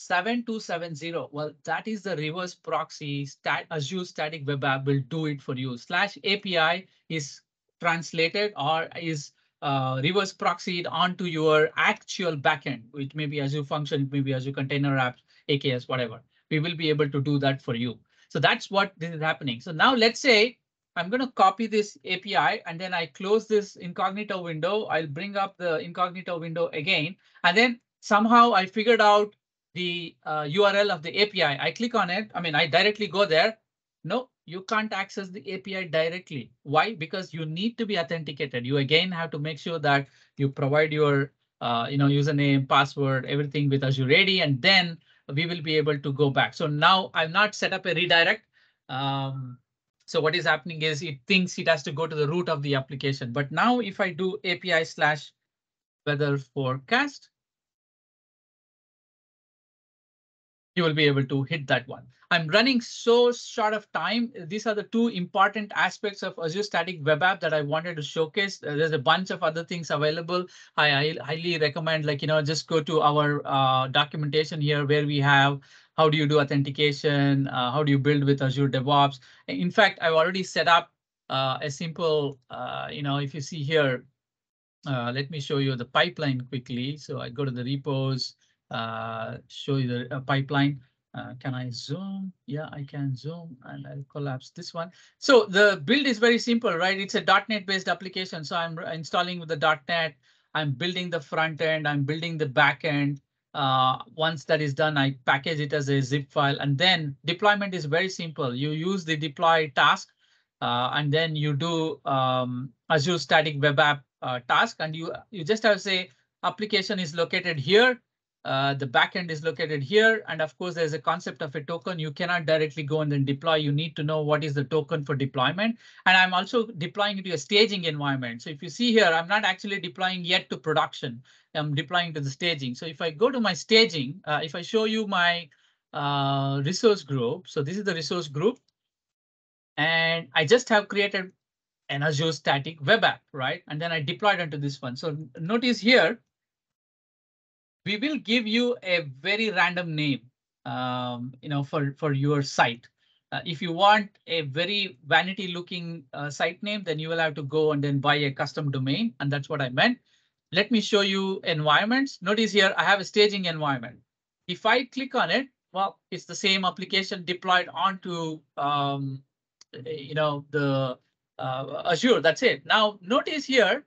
7270. Well, that is the reverse proxy. Azure Static Web App will do it for you. /API is translated or is reverse proxied onto your actual backend, which may be Azure Function, it may be Azure Container Apps, AKS, whatever. We will be able to do that for you. So that's what this is happening. So now let's say I'm going to copy this API and then I close this incognito window. I'll bring up the incognito window again. And then somehow I figured out the URL of the API. I click on it. I mean, I directly go there. No, you can't access the API directly. Why? Because you need to be authenticated. You again have to make sure that you provide your username, password, everything with Azure AD, and then we will be able to go back. So now I've not set up a redirect. So what is happening is it thinks it has to go to the root of the application. But now if I do API/weather forecast, you will be able to hit that one. I'm running so short of time. These are the two important aspects of Azure Static Web App that I wanted to showcase. There's a bunch of other things available. I highly recommend, just go to our documentation here where we have how do you do authentication, how do you build with Azure DevOps. In fact, I've already set up a simple, if you see here, let me show you the pipeline quickly. So I go to the repos, show you the pipeline. Can I zoom? Yeah, I can zoom and I'll collapse this one. So the build is very simple, right? It's a .NET based application. So I'm installing with the .NET. I'm building the front end. I'm building the back end. Once that is done, I package it as a zip file, and then deployment is very simple. You use the deploy task, and then you do Azure Static Web App task, and you just have to say application is located here. The backend is located here. And of course, there's a concept of a token. You cannot directly go and then deploy. You need to know what is the token for deployment. And I'm also deploying it to a staging environment. So if you see here, I'm not actually deploying yet to production. I'm deploying to the staging. So if I go to my staging, if I show you my resource group, so this is the resource group. And I just have created an Azure Static Web App, right? And then I deployed onto this one. So notice here, we will give you a very random name, for your site. If you want a very vanity looking site name, then you will have to go and then buy a custom domain. And that's what I meant. Let me show you environments. Notice here, I have a staging environment. If I click on it, well, it's the same application deployed onto, the Azure. That's it. Now, notice here,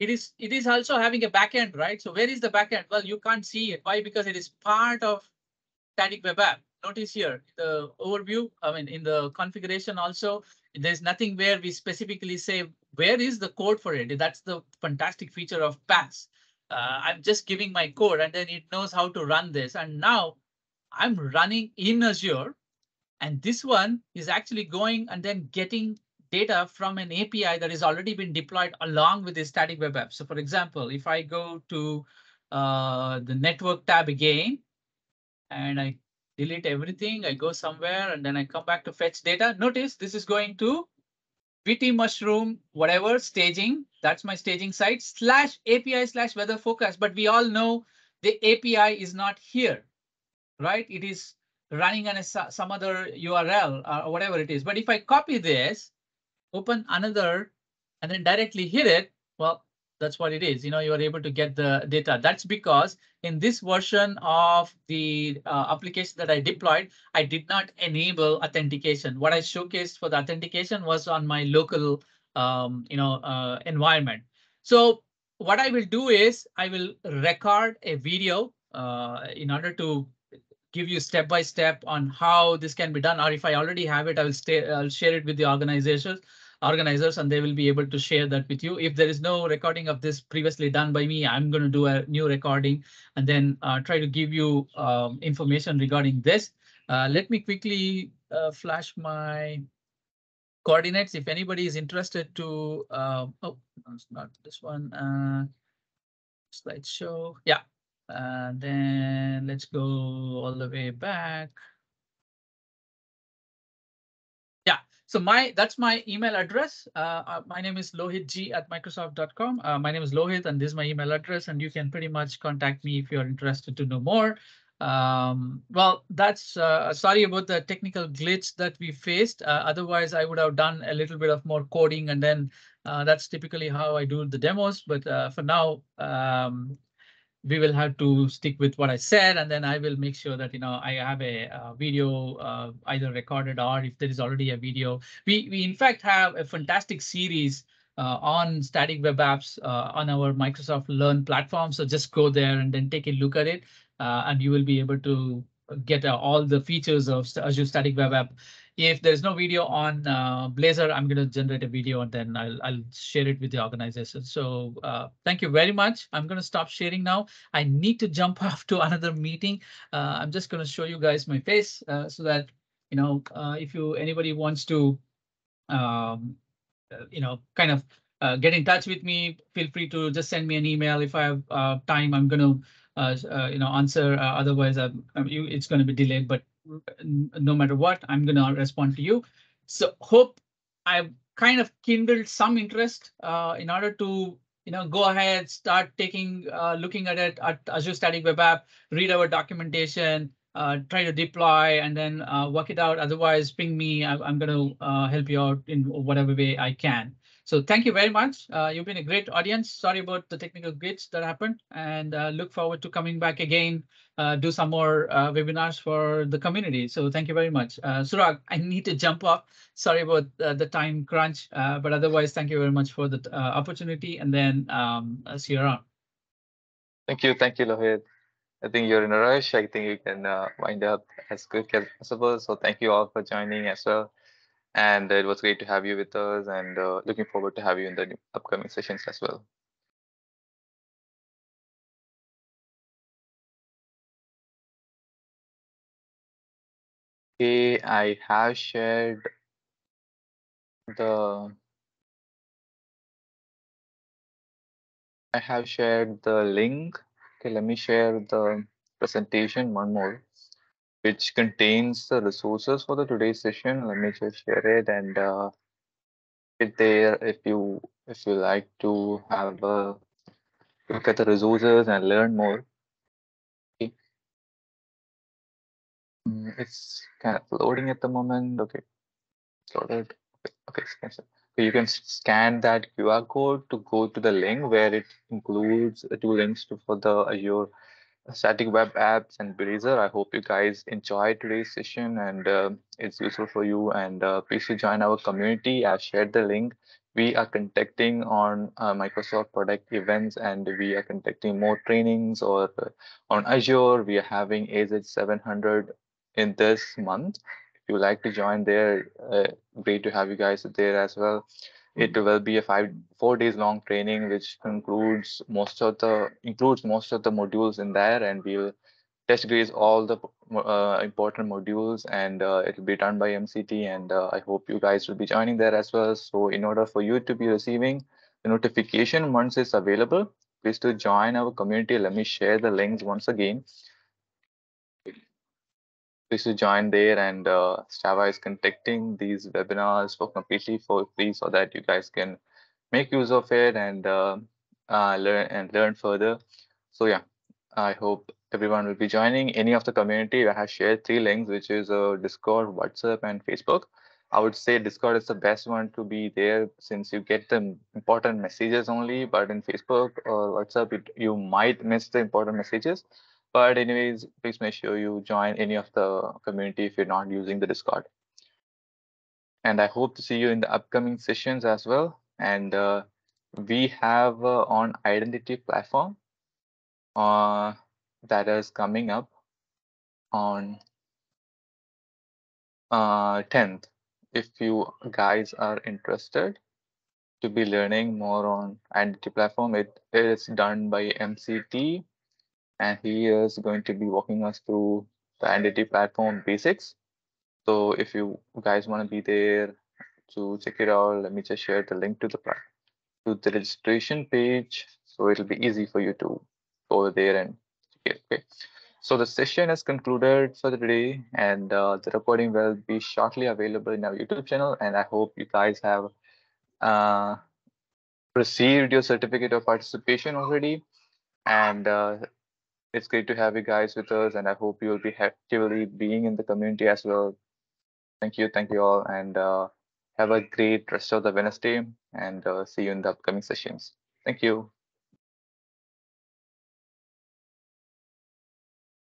it is also having a backend, right? So where is the backend? Well, you can't see it. Why? Because it is part of static web app. Notice here the overview. I mean, in the configuration also, there's nothing where we specifically say where is the code for it. That's the fantastic feature of pass. I'm just giving my code and then it knows how to run this. And now I'm running in Azure, and this one is actually going and then getting data from an API that has already been deployed along with the static web app. So for example, if I go to the network tab again, and I delete everything, I go somewhere and then I come back to fetch data. Notice this is going to VT mushroom, whatever staging, that's my staging site / API / weather forecast. But we all know the API is not here, right? It is running on some other URL or whatever it is. But if I copy this, open another, and then directly hit it, well, that's what it is. You are able to get the data. That's because in this version of the application that I deployed, I did not enable authentication. What I showcased for the authentication was on my local, environment. So what I will do is I will record a video in order to give you step by step on how this can be done. Or if I already have it, I'll share it with the organizers, and they will be able to share that with you. If there is no recording of this previously done by me, I'm going to do a new recording and then try to give you information regarding this. Let me quickly flash my coordinates. If anybody is interested to, oh, no, it's not this one. Slideshow. Yeah. Then let's go all the way back. Yeah, so that's my email address. My name is lohitg@microsoft.com. My name is Lohit, and this is my email address, and you can pretty much contact me if you're interested to know more. Well, that's sorry about the technical glitch that we faced. Otherwise, I would have done a little bit of more coding, and then that's typically how I do the demos. But for now, we will have to stick with what I said, and then I will make sure that I have a video either recorded, or if there is already a video. We in fact have a fantastic series on static web apps on our Microsoft Learn platform. So just go there and then take a look at it, and you will be able to get all the features of Azure Static Web App. If there's no video on Blazor, I'm going to generate a video and then I'll share it with the organization. So thank you very much. I'm going to stop sharing now. I need to jump off to another meeting. I'm just going to show you guys my face so that, if anybody wants to, kind of get in touch with me, feel free to just send me an email. If I have time, I'm going to, answer. Otherwise, it's going to be delayed. But no matter what, I'm going to respond to you. So hope I've kind of kindled some interest in order to go ahead, start looking at it at Azure Static Web App, read our documentation, try to deploy, and then work it out. Otherwise, ping me. I'm going to help you out in whatever way I can. So thank you very much. You've been a great audience. Sorry about the technical glitch that happened, and look forward to coming back again, do some more webinars for the community. So thank you very much. Surag, I need to jump off. Sorry about the time crunch, but otherwise, thank you very much for the opportunity, and then see you around. Thank you, Lohit. I think you're in a rush. I think you can wind up as quick as possible. So thank you all for joining as well. And it was great to have you with us, and looking forward to have you in the upcoming sessions as well. Okay, the I have shared the link. Okay, let me share the presentation one more, which contains the resources for the today's session. Let me just share it and it there if you like to have a look at the resources and learn more. Okay. It's kind of loading at the moment. Okay, it's loaded. Okay, so you can scan that QR code to go to the link where it includes the two links for the Azure Static Web Apps and Blazor. I hope you guys enjoyed today's session and it's useful for you. And please do join our community. I've shared the link. We are conducting on Microsoft product events and we are conducting more trainings or on Azure. We are having AZ 700 in this month. If you like to join there, great to have you guys there as well. It will be a 4 days long training, which includes most of the modules in there, and we'll test grade all the important modules, and it will be done by MCT. And I hope you guys will be joining there as well. So, in order for you to be receiving the notification once it's available, please to join our community. Let me share the links once again. Please to join there, and Strava is conducting these webinars for completely for free, so that you guys can make use of it and learn further. So yeah, I hope everyone will be joining any of the community. I have shared 3 links, which is Discord, WhatsApp, and Facebook. I would say Discord is the best one to be there since you get the important messages only. But in Facebook or WhatsApp, you might miss the important messages. But anyways, please make sure you join any of the community if you're not using the Discord. And I hope to see you in the upcoming sessions as well. And we have on identity platform that is coming up on 10th. If you guys are interested to be learning more on identity platform, it is done by MCT, and he is going to be walking us through the identity platform basics. So if you guys want to be there to check it out, let me just share the link to the registration page, so it'll be easy for you to go there and check it. Okay. So the session is concluded for the day, and the recording will be shortly available in our YouTube channel. And I hope you guys have uh, received your certificate of participation already. And it's great to have you guys with us, and I hope you'll be actively being in the community as well. Thank you all, and have a great rest of the Wednesday, and see you in the upcoming sessions. Thank you.